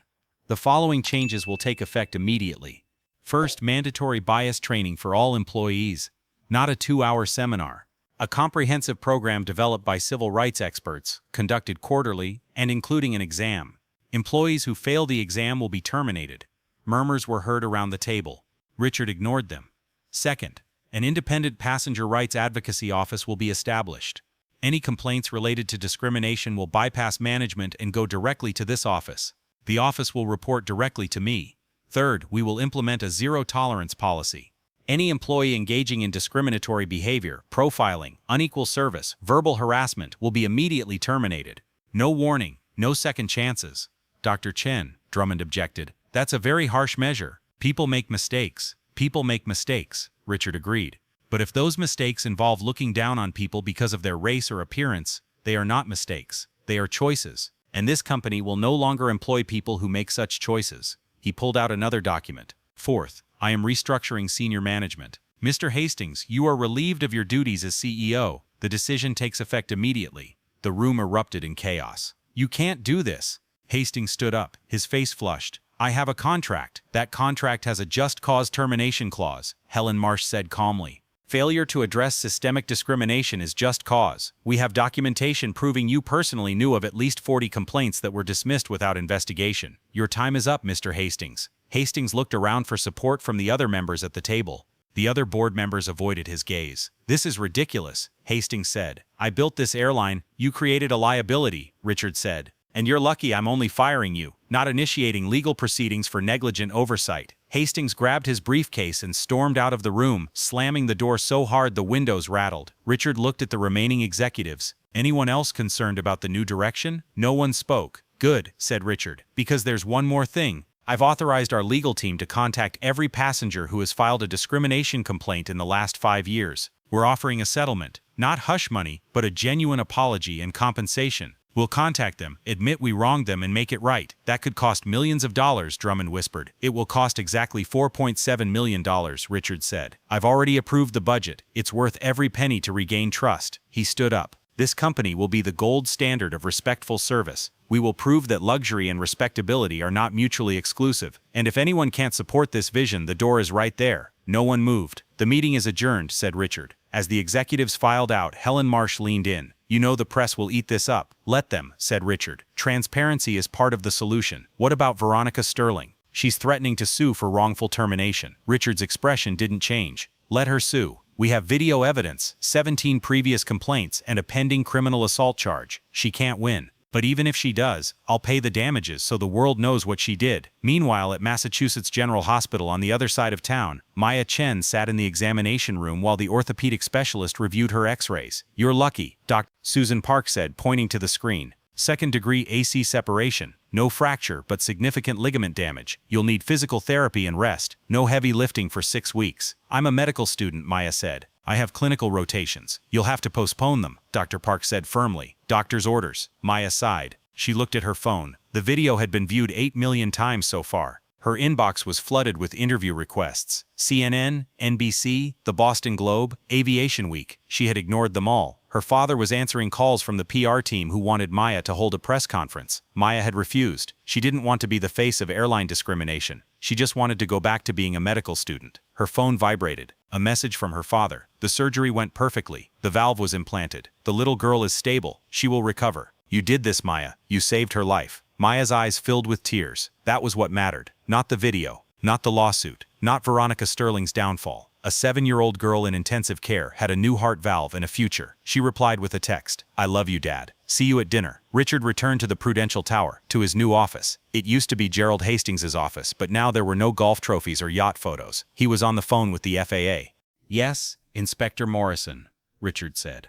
The following changes will take effect immediately. First, mandatory bias training for all employees, not a 2-hour seminar. A comprehensive program developed by civil rights experts, conducted quarterly, and including an exam. Employees who fail the exam will be terminated. Murmurs were heard around the table. Richard ignored them. Second, an independent passenger rights advocacy office will be established. Any complaints related to discrimination will bypass management and go directly to this office. The office will report directly to me. Third, we will implement a zero-tolerance policy. Any employee engaging in discriminatory behavior, profiling, unequal service, verbal harassment will be immediately terminated. No warning, no second chances. Dr. Chen, Drummond objected, that's a very harsh measure. People make mistakes. People make mistakes, Richard agreed. But if those mistakes involve looking down on people because of their race or appearance, they are not mistakes. They are choices. And this company will no longer employ people who make such choices. He pulled out another document. Fourth, I am restructuring senior management. Mr. Hastings, you are relieved of your duties as CEO. The decision takes effect immediately. The room erupted in chaos. You can't do this. Hastings stood up, his face flushed. I have a contract. That contract has a just cause termination clause, Helen Marsh said calmly. Failure to address systemic discrimination is just cause. We have documentation proving you personally knew of at least 40 complaints that were dismissed without investigation. Your time is up, Mr. Hastings. Hastings looked around for support from the other members at the table. The other board members avoided his gaze. This is ridiculous, Hastings said. I built this airline. You created a liability, Richard said. And you're lucky I'm only firing you, not initiating legal proceedings for negligent oversight. Hastings grabbed his briefcase and stormed out of the room, slamming the door so hard the windows rattled. Richard looked at the remaining executives. Anyone else concerned about the new direction? No one spoke. Good, said Richard, because there's one more thing. I've authorized our legal team to contact every passenger who has filed a discrimination complaint in the last 5 years. We're offering a settlement, not hush money, but a genuine apology and compensation. We'll contact them, admit we wronged them and make it right. That could cost millions of dollars, Drummond whispered. It will cost exactly $4.7 million, Richard said. I've already approved the budget. It's worth every penny to regain trust. He stood up. This company will be the gold standard of respectful service. We will prove that luxury and respectability are not mutually exclusive. And if anyone can't support this vision, the door is right there. No one moved. The meeting is adjourned, said Richard. As the executives filed out, Helen Marsh leaned in. You know the press will eat this up. Let them, said Richard. Transparency is part of the solution. What about Veronica Sterling? She's threatening to sue for wrongful termination. Richard's expression didn't change. Let her sue. We have video evidence, 17 previous complaints, and a pending criminal assault charge. She can't win. But even if she does, I'll pay the damages so the world knows what she did. Meanwhile, at Massachusetts General Hospital on the other side of town, Maya Chen sat in the examination room while the orthopedic specialist reviewed her x-rays. You're lucky, Dr. Susan Park said, pointing to the screen. Second-degree AC separation. No fracture, but significant ligament damage. You'll need physical therapy and rest. No heavy lifting for 6 weeks. I'm a medical student, Maya said. I have clinical rotations. You'll have to postpone them, Dr. Park said firmly. Doctor's orders. Maya sighed. She looked at her phone. The video had been viewed 8 million times so far. Her inbox was flooded with interview requests. CNN, NBC, the Boston Globe, Aviation Week. She had ignored them all. Her father was answering calls from the PR team who wanted Maya to hold a press conference. Maya had refused. She didn't want to be the face of airline discrimination. She just wanted to go back to being a medical student. Her phone vibrated. A message from her father. The surgery went perfectly. The valve was implanted. The little girl is stable. She will recover. You did this, Maya. You saved her life. Maya's eyes filled with tears. That was what mattered. Not the video. Not the lawsuit. Not Veronica Sterling's downfall. A 7-year-old girl in intensive care had a new heart valve and a future. She replied with a text, "I love you, Dad. See you at dinner." Richard returned to the Prudential Tower, to his new office. It used to be Gerald Hastings's office, but now there were no golf trophies or yacht photos. He was on the phone with the FAA. "Yes, Inspector Morrison," Richard said.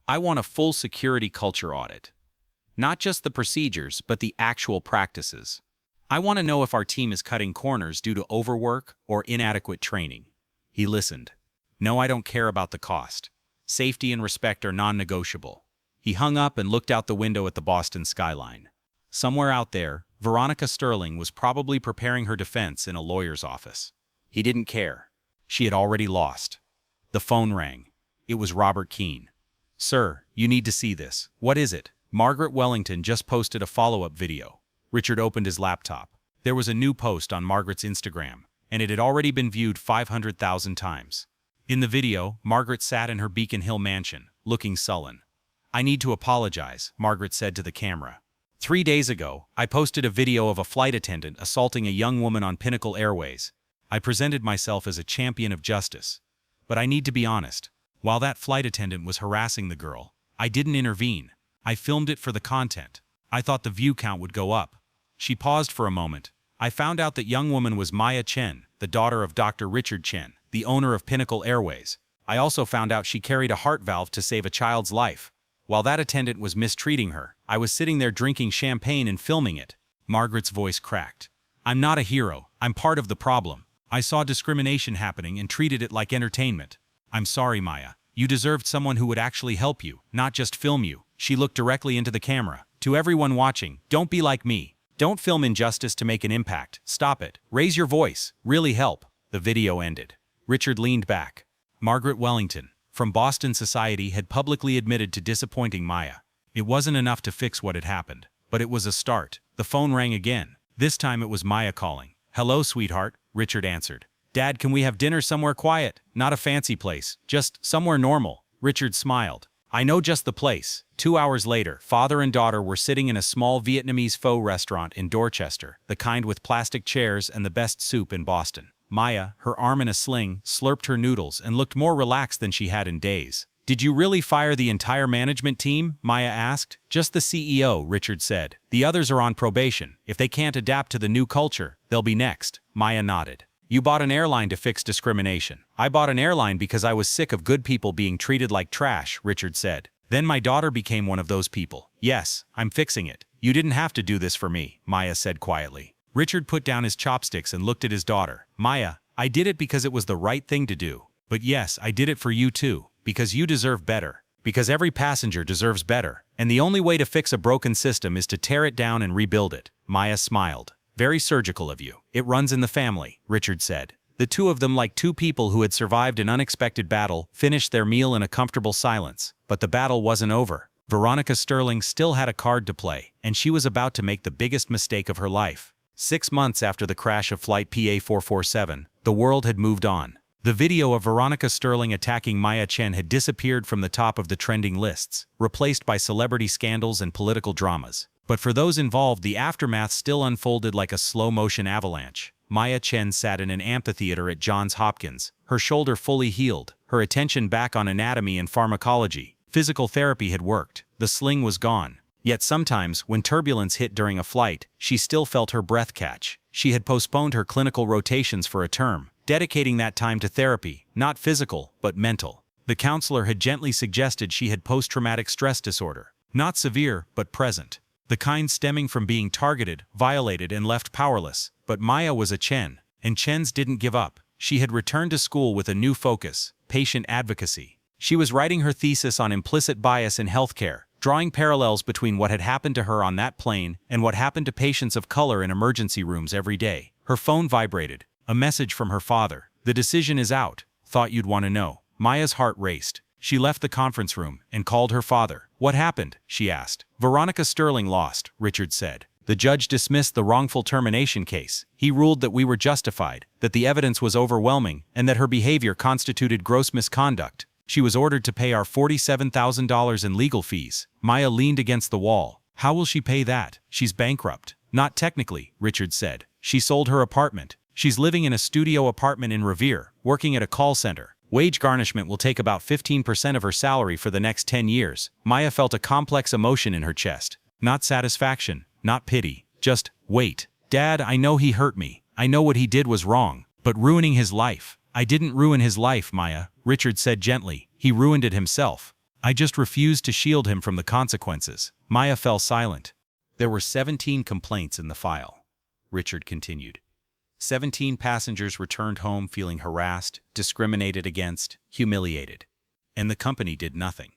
"I want a full security culture audit. Not just the procedures, but the actual practices. I want to know if our team is cutting corners due to overwork or inadequate training." He listened. "No, I don't care about the cost. Safety and respect are non-negotiable." He hung up and looked out the window at the Boston skyline. Somewhere out there, Veronica Sterling was probably preparing her defense in a lawyer's office. He didn't care. She had already lost. The phone rang. It was Robert Keene. "Sir, you need to see this." "What is it?" "Margaret Wellington just posted a follow-up video." Richard opened his laptop. There was a new post on Margaret's Instagram, and it had already been viewed 500,000 times. In the video, Margaret sat in her Beacon Hill mansion, looking sullen. "I need to apologize," Margaret said to the camera. 3 days ago, I posted a video of a flight attendant assaulting a young woman on Pinnacle Airways. I presented myself as a champion of justice. But I need to be honest. While that flight attendant was harassing the girl, I didn't intervene. I filmed it for the content. I thought the view count would go up. She paused for a moment. "I found out that young woman was Maya Chen, the daughter of Dr. Richard Chen, the owner of Pinnacle Airways. I also found out she carried a heart valve to save a child's life. While that attendant was mistreating her, I was sitting there drinking champagne and filming it." Margaret's voice cracked. "I'm not a hero. I'm part of the problem. I saw discrimination happening and treated it like entertainment. I'm sorry, Maya. You deserved someone who would actually help you, not just film you." She looked directly into the camera. "To everyone watching, don't be like me. Don't film injustice to make an impact. Stop it. Raise your voice. Really help." The video ended. Richard leaned back. Margaret Wellington, from Boston Society, had publicly admitted to disappointing Maya. It wasn't enough to fix what had happened, but it was a start. The phone rang again. This time it was Maya calling. "Hello, sweetheart," Richard answered. "Dad, can we have dinner somewhere quiet? Not a fancy place, just somewhere normal." Richard smiled. "I know just the place." 2 hours later, father and daughter were sitting in a small Vietnamese pho restaurant in Dorchester, the kind with plastic chairs and the best soup in Boston. Maya, her arm in a sling, slurped her noodles and looked more relaxed than she had in days. "Did you really fire the entire management team?" Maya asked. "Just the CEO," Richard said. "The others are on probation. If they can't adapt to the new culture, they'll be next." Maya nodded. "You bought an airline to fix discrimination." "I bought an airline because I was sick of good people being treated like trash," Richard said. "Then my daughter became one of those people." "Yes, I'm fixing it. You didn't have to do this for me," Maya said quietly. Richard put down his chopsticks and looked at his daughter. "Maya, I did it because it was the right thing to do. But yes, I did it for you too. Because you deserve better. Because every passenger deserves better. And the only way to fix a broken system is to tear it down and rebuild it." Maya smiled. "Very surgical of you. It runs in the family," Richard said. The two of them, like two people who had survived an unexpected battle, finished their meal in a comfortable silence. But the battle wasn't over. Veronica Sterling still had a card to play, and she was about to make the biggest mistake of her life. 6 months after the crash of Flight PA447, the world had moved on. The video of Veronica Sterling attacking Maya Chen had disappeared from the top of the trending lists, replaced by celebrity scandals and political dramas. But for those involved, the aftermath still unfolded like a slow-motion avalanche. Maya Chen sat in an amphitheater at Johns Hopkins, her shoulder fully healed, her attention back on anatomy and pharmacology. Physical therapy had worked. The sling was gone. Yet sometimes, when turbulence hit during a flight, she still felt her breath catch. She had postponed her clinical rotations for a term, dedicating that time to therapy, not physical, but mental. The counselor had gently suggested she had post-traumatic stress disorder. Not severe, but present. The kind stemming from being targeted, violated, and left powerless. But Maya was a Chen, and Chens didn't give up. She had returned to school with a new focus: patient advocacy. She was writing her thesis on implicit bias in healthcare, drawing parallels between what had happened to her on that plane and what happened to patients of color in emergency rooms every day. Her phone vibrated. A message from her father. "The decision is out. Thought you'd want to know." Maya's heart raced. She left the conference room and called her father. "What happened?" she asked. "Veronica Sterling lost," Richard said. "The judge dismissed the wrongful termination case. He ruled that we were justified, that the evidence was overwhelming, and that her behavior constituted gross misconduct. She was ordered to pay our $47,000 in legal fees." Maya leaned against the wall. "How will she pay that? She's bankrupt." "Not technically," Richard said. "She sold her apartment. She's living in a studio apartment in Revere, working at a call center. Wage garnishment will take about 15% of her salary for the next 10 years. Maya felt a complex emotion in her chest. Not satisfaction, not pity, just wait. Dad, I know he hurt me. I know what he did was wrong, but ruining his life. I didn't ruin his life, Maya, Richard said gently. He ruined it himself. I just refused to shield him from the consequences. Maya fell silent. There were 17 complaints in the file, Richard continued. 17 passengers returned home feeling harassed, discriminated against, humiliated. And the company did nothing.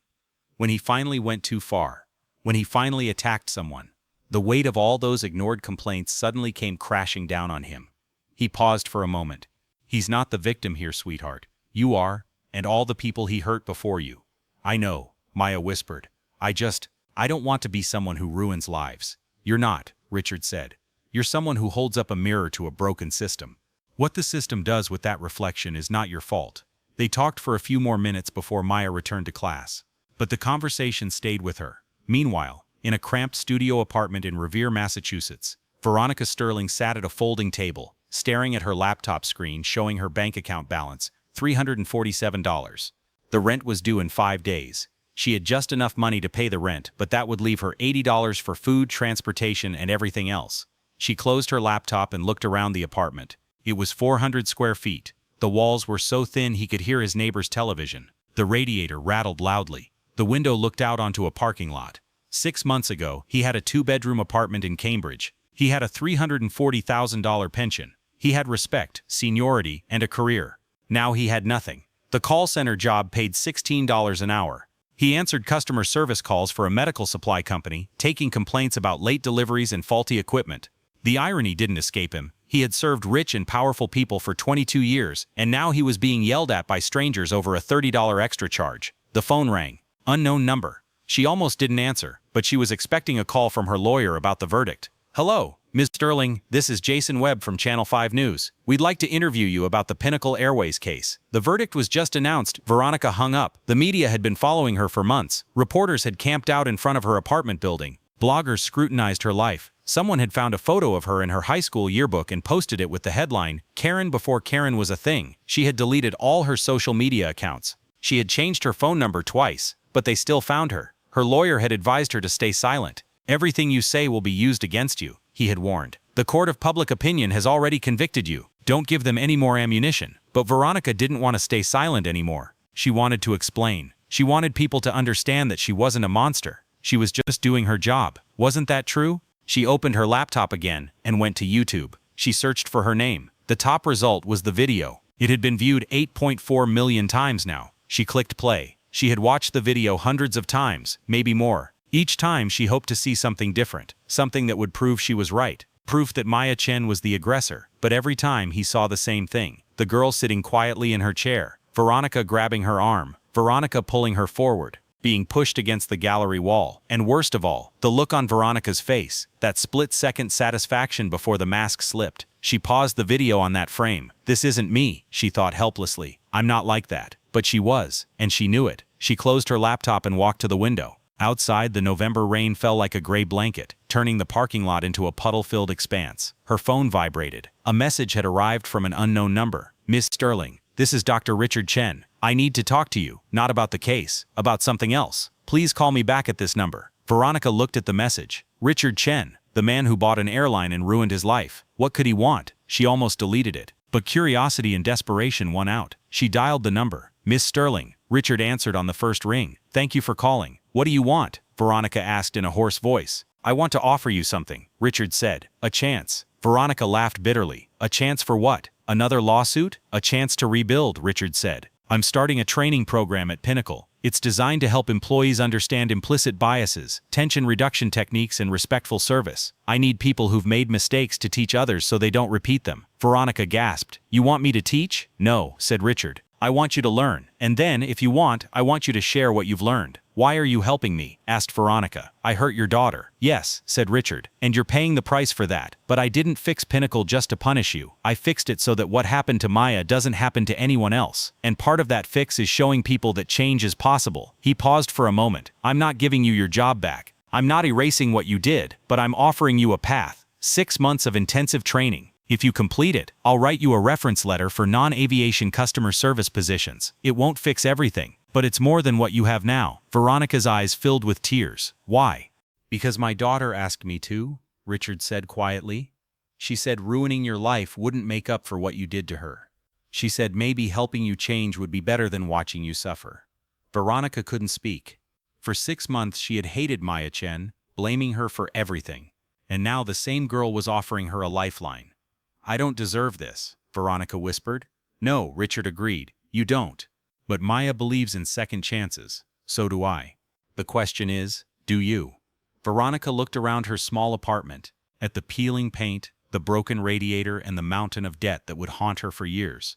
When he finally went too far, when he finally attacked someone, the weight of all those ignored complaints suddenly came crashing down on him. He paused for a moment. He's not the victim here, sweetheart. You are, and all the people he hurt before you. I know, Maya whispered. I don't want to be someone who ruins lives. You're not, Richard said. You're someone who holds up a mirror to a broken system. What the system does with that reflection is not your fault. They talked for a few more minutes before Maya returned to class. But the conversation stayed with her. Meanwhile, in a cramped studio apartment in Revere, Massachusetts, Veronica Sterling sat at a folding table, staring at her laptop screen showing her bank account balance, $347. The rent was due in 5 days. She had just enough money to pay the rent, but that would leave her $80 for food, transportation, and everything else. She closed her laptop and looked around the apartment. It was 400 square feet. The walls were so thin he could hear his neighbor's television. The radiator rattled loudly. The window looked out onto a parking lot. 6 months ago, he had a 2-bedroom apartment in Cambridge. He had a $340,000 pension. He had respect, seniority, and a career. Now he had nothing. The call center job paid $16 an hour. He answered customer service calls for a medical supply company, taking complaints about late deliveries and faulty equipment. The irony didn't escape him. He had served rich and powerful people for 22 years, and now he was being yelled at by strangers over a $30 extra charge. The phone rang. Unknown number. She almost didn't answer, but she was expecting a call from her lawyer about the verdict. Hello, Ms. Sterling, this is Jason Webb from Channel 5 News. We'd like to interview you about the Pinnacle Airways case. The verdict was just announced. Veronica hung up. The media had been following her for months. Reporters had camped out in front of her apartment building. Bloggers scrutinized her life. Someone had found a photo of her in her high school yearbook and posted it with the headline, Karen before Karen was a thing. She had deleted all her social media accounts. She had changed her phone number twice, but they still found her. Her lawyer had advised her to stay silent. Everything you say will be used against you, he had warned. The court of public opinion has already convicted you. Don't give them any more ammunition. But Veronica didn't want to stay silent anymore. She wanted to explain. She wanted people to understand that she wasn't a monster. She was just doing her job. Wasn't that true? She opened her laptop again and went to YouTube. She searched for her name. The top result was the video. It had been viewed 8.4 million times now. She clicked play. She had watched the video hundreds of times, maybe more. Each time she hoped to see something different, something that would prove she was right, proof that Maya Chen was the aggressor. But every time he saw the same thing. The girl sitting quietly in her chair, Veronica grabbing her arm, Veronica pulling her forward, being pushed against the gallery wall. And worst of all, the look on Veronica's face, that split-second satisfaction before the mask slipped. She paused the video on that frame. This isn't me, she thought helplessly. I'm not like that. But she was, and she knew it. She closed her laptop and walked to the window. Outside, the November rain fell like a gray blanket, turning the parking lot into a puddle-filled expanse. Her phone vibrated. A message had arrived from an unknown number. Miss Sterling, this is Dr. Richard Chen. I need to talk to you, not about the case, about something else. Please call me back at this number. Veronica looked at the message. Richard Chen, the man who bought an airline and ruined his life. What could he want? She almost deleted it. But curiosity and desperation won out. She dialed the number. Miss Sterling. Richard answered on the first ring. Thank you for calling. What do you want? Veronica asked in a hoarse voice. I want to offer you something, Richard said. A chance. Veronica laughed bitterly. A chance for what? Another lawsuit? A chance to rebuild, Richard said. I'm starting a training program at Pinnacle. It's designed to help employees understand implicit biases, tension reduction techniques, and respectful service. I need people who've made mistakes to teach others so they don't repeat them. Veronica gasped. You want me to teach? No, said Richard. I want you to learn. And then, if you want, I want you to share what you've learned. Why are you helping me? Asked Veronica. I hurt your daughter. Yes, said Richard. And you're paying the price for that. But I didn't fix Pinnacle just to punish you. I fixed it so that what happened to Maya doesn't happen to anyone else. And part of that fix is showing people that change is possible. He paused for a moment. I'm not giving you your job back. I'm not erasing what you did, but I'm offering you a path. 6 months of intensive training. If you complete it, I'll write you a reference letter for non-aviation customer service positions. It won't fix everything, but it's more than what you have now." Veronica's eyes filled with tears. "Why?" "Because my daughter asked me to," Richard said quietly. "She said ruining your life wouldn't make up for what you did to her. She said maybe helping you change would be better than watching you suffer." Veronica couldn't speak. For 6 months she had hated Maya Chen, blaming her for everything. And now the same girl was offering her a lifeline. "I don't deserve this," Veronica whispered. "No," Richard agreed, "you don't. But Maya believes in second chances. So do I. The question is, do you?" Veronica looked around her small apartment, at the peeling paint, the broken radiator, and the mountain of debt that would haunt her for years.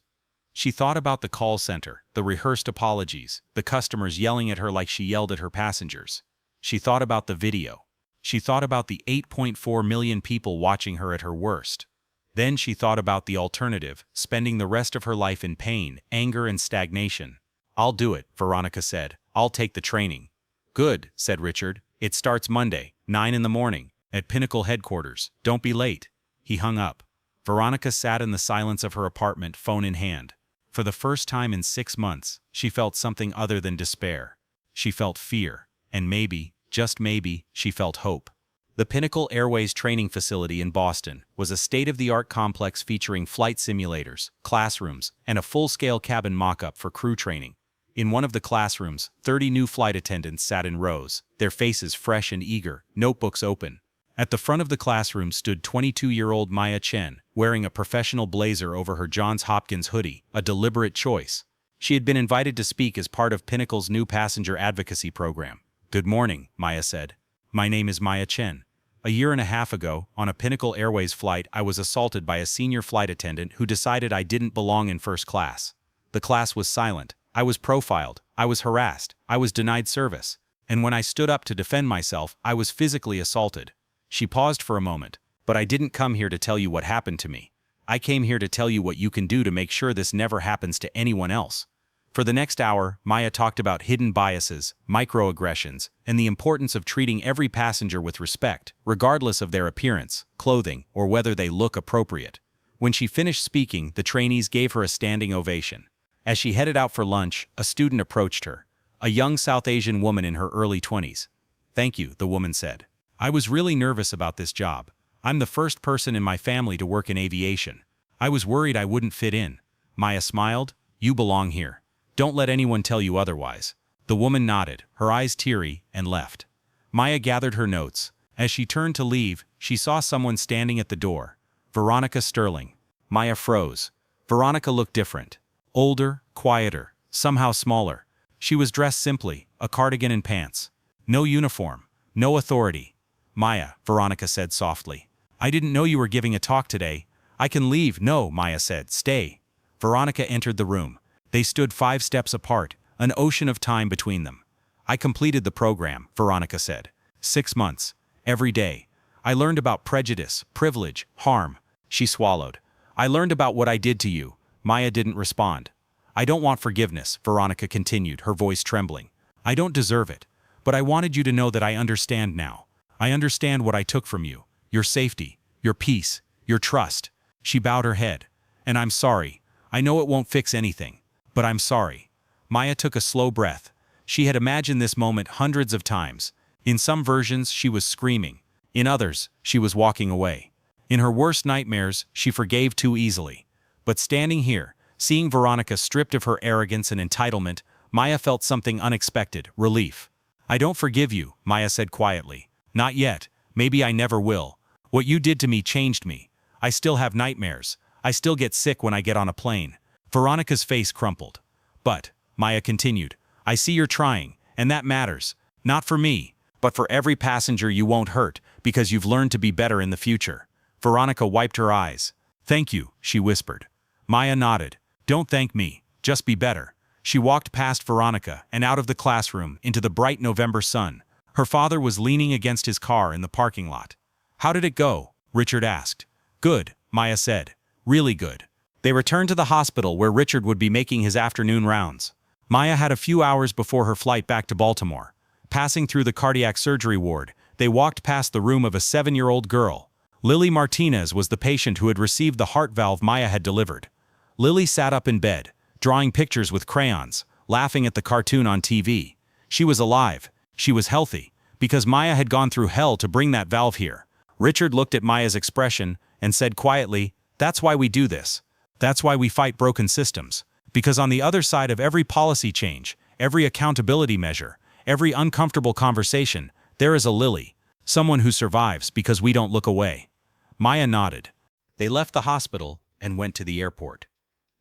She thought about the call center, the rehearsed apologies, the customers yelling at her like she yelled at her passengers. She thought about the video. She thought about the 8.4 million people watching her at her worst. Then she thought about the alternative, spending the rest of her life in pain, anger, and stagnation. "I'll do it," Veronica said. "I'll take the training." "Good," said Richard. "It starts Monday, 9 in the morning, at Pinnacle headquarters. Don't be late." He hung up. Veronica sat in the silence of her apartment, phone in hand. For the first time in 6 months, she felt something other than despair. She felt fear, and maybe, just maybe, she felt hope. The Pinnacle Airways training facility in Boston was a state-of-the-art complex featuring flight simulators, classrooms, and a full-scale cabin mock-up for crew training. In one of the classrooms, 30 new flight attendants sat in rows, their faces fresh and eager, notebooks open. At the front of the classroom stood 22-year-old Maya Chen, wearing a professional blazer over her Johns Hopkins hoodie, a deliberate choice. She had been invited to speak as part of Pinnacle's new passenger advocacy program. "Good morning," Maya said. "My name is Maya Chen. A year and a half ago, on a Pinnacle Airways flight, I was assaulted by a senior flight attendant who decided I didn't belong in first class. The class was silent. I was profiled. I was harassed. I was denied service. And when I stood up to defend myself, I was physically assaulted." She paused for a moment. "But I didn't come here to tell you what happened to me. I came here to tell you what you can do to make sure this never happens to anyone else." For the next hour, Maya talked about hidden biases, microaggressions, and the importance of treating every passenger with respect, regardless of their appearance, clothing, or whether they look appropriate. When she finished speaking, the trainees gave her a standing ovation. As she headed out for lunch, a student approached her, a young South Asian woman in her early 20s. "Thank you," the woman said. "I was really nervous about this job. I'm the first person in my family to work in aviation. I was worried I wouldn't fit in." Maya smiled. "You belong here. Don't let anyone tell you otherwise." The woman nodded, her eyes teary, and left. Maya gathered her notes. As she turned to leave, she saw someone standing at the door. Veronica Sterling. Maya froze. Veronica looked different. Older, quieter, somehow smaller. She was dressed simply, a cardigan and pants. No uniform, no authority. "Maya," Veronica said softly. "I didn't know you were giving a talk today. I can leave." "No," Maya said. "Stay." Veronica entered the room. They stood 5 steps apart, an ocean of time between them. "I completed the program," Veronica said. 6 months. Every day. I learned about prejudice, privilege, harm." She swallowed. "I learned about what I did to you." Maya didn't respond. "I don't want forgiveness," Veronica continued, her voice trembling. "I don't deserve it. But I wanted you to know that I understand now. I understand what I took from you. Your safety, your peace, your trust." She bowed her head. "And I'm sorry. I know it won't fix anything. But I'm sorry." Maya took a slow breath. She had imagined this moment hundreds of times. In some versions, she was screaming. In others, she was walking away. In her worst nightmares, she forgave too easily. But standing here, seeing Veronica stripped of her arrogance and entitlement, Maya felt something unexpected, relief. "I don't forgive you," Maya said quietly. "Not yet. Maybe I never will. What you did to me changed me. I still have nightmares. I still get sick when I get on a plane." Veronica's face crumpled. "But," Maya continued, "I see you're trying, and that matters. Not for me, but for every passenger you won't hurt, because you've learned to be better in the future." Veronica wiped her eyes. "Thank you," she whispered. Maya nodded. "Don't thank me. Just be better." She walked past Veronica and out of the classroom into the bright November sun. Her father was leaning against his car in the parking lot. "How did it go?" Richard asked. "Good," Maya said. "Really good." They returned to the hospital where Richard would be making his afternoon rounds. Maya had a few hours before her flight back to Baltimore. Passing through the cardiac surgery ward, they walked past the room of a 7-year-old girl. Lily Martinez was the patient who had received the heart valve Maya had delivered. Lily sat up in bed, drawing pictures with crayons, laughing at the cartoon on TV. She was alive. She was healthy, because Maya had gone through hell to bring that valve here. Richard looked at Maya's expression and said quietly, "That's why we do this. That's why we fight broken systems. Because on the other side of every policy change, every accountability measure, every uncomfortable conversation, there is a Lily, someone who survives because we don't look away." Maya nodded. They left the hospital and went to the airport.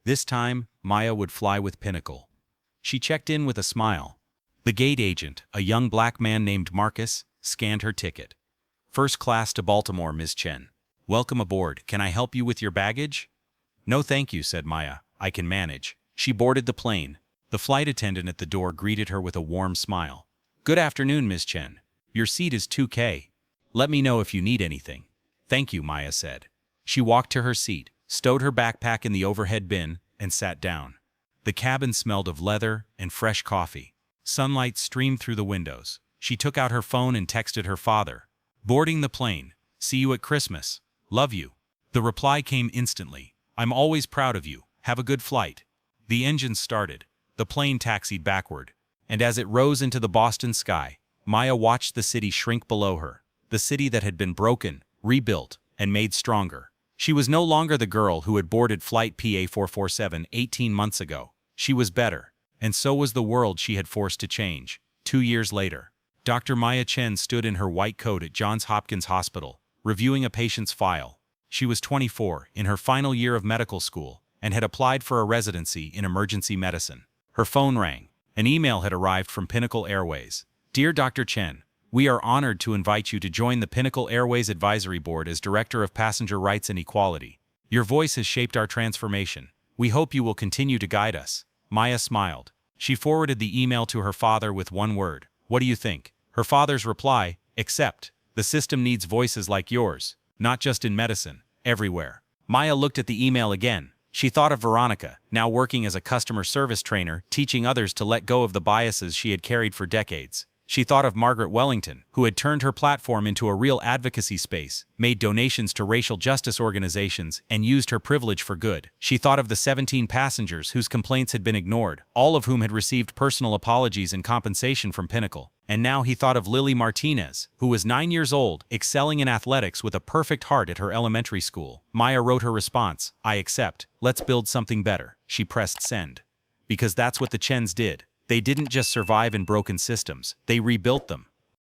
This time, Maya would fly with Pinnacle. She checked in with a smile. The gate agent, a young black man named Marcus, scanned her ticket. "First class to Baltimore, Ms. Chen. Welcome aboard. Can I help you with your baggage?" "No thank you," said Maya. "I can manage." She boarded the plane. The flight attendant at the door greeted her with a warm smile. "Good afternoon, Ms. Chen. Your seat is 2K. Let me know if you need anything." "Thank you," Maya said. She walked to her seat, stowed her backpack in the overhead bin, and sat down. The cabin smelled of leather and fresh coffee. Sunlight streamed through the windows. She took out her phone and texted her father. "Boarding the plane. See you at Christmas. Love you." The reply came instantly. "I'm always proud of you. Have a good flight." The engine started. The plane taxied backward. And as it rose into the Boston sky, Maya watched the city shrink below her. The city that had been broken, rebuilt, and made stronger. She was no longer the girl who had boarded flight PA447 18 months ago. She was better. And so was the world she had forced to change. 2 years later, Dr. Maya Chen stood in her white coat at Johns Hopkins Hospital, reviewing a patient's file. She was 24, in her final year of medical school, and had applied for a residency in emergency medicine. Her phone rang. An email had arrived from Pinnacle Airways. "Dear Dr. Chen, we are honored to invite you to join the Pinnacle Airways Advisory Board as Director of Passenger Rights and Equality. Your voice has shaped our transformation. We hope you will continue to guide us." Maya smiled. She forwarded the email to her father with one word. "What do you think?" Her father's reply, "Accept. The system needs voices like yours, not just in medicine, everywhere." Maya looked at the email again. She thought of Veronica, now working as a customer service trainer, teaching others to let go of the biases she had carried for decades. She thought of Margaret Wellington, who had turned her platform into a real advocacy space, made donations to racial justice organizations, and used her privilege for good. She thought of the 17 passengers whose complaints had been ignored, all of whom had received personal apologies and compensation from Pinnacle. And now he thought of Lily Martinez, who was 9 years old, excelling in athletics with a perfect heart at her elementary school. Maya wrote her response, "I accept. Let's build something better." She pressed send. Because that's what the Chens did. They didn't just survive in broken systems, they rebuilt them.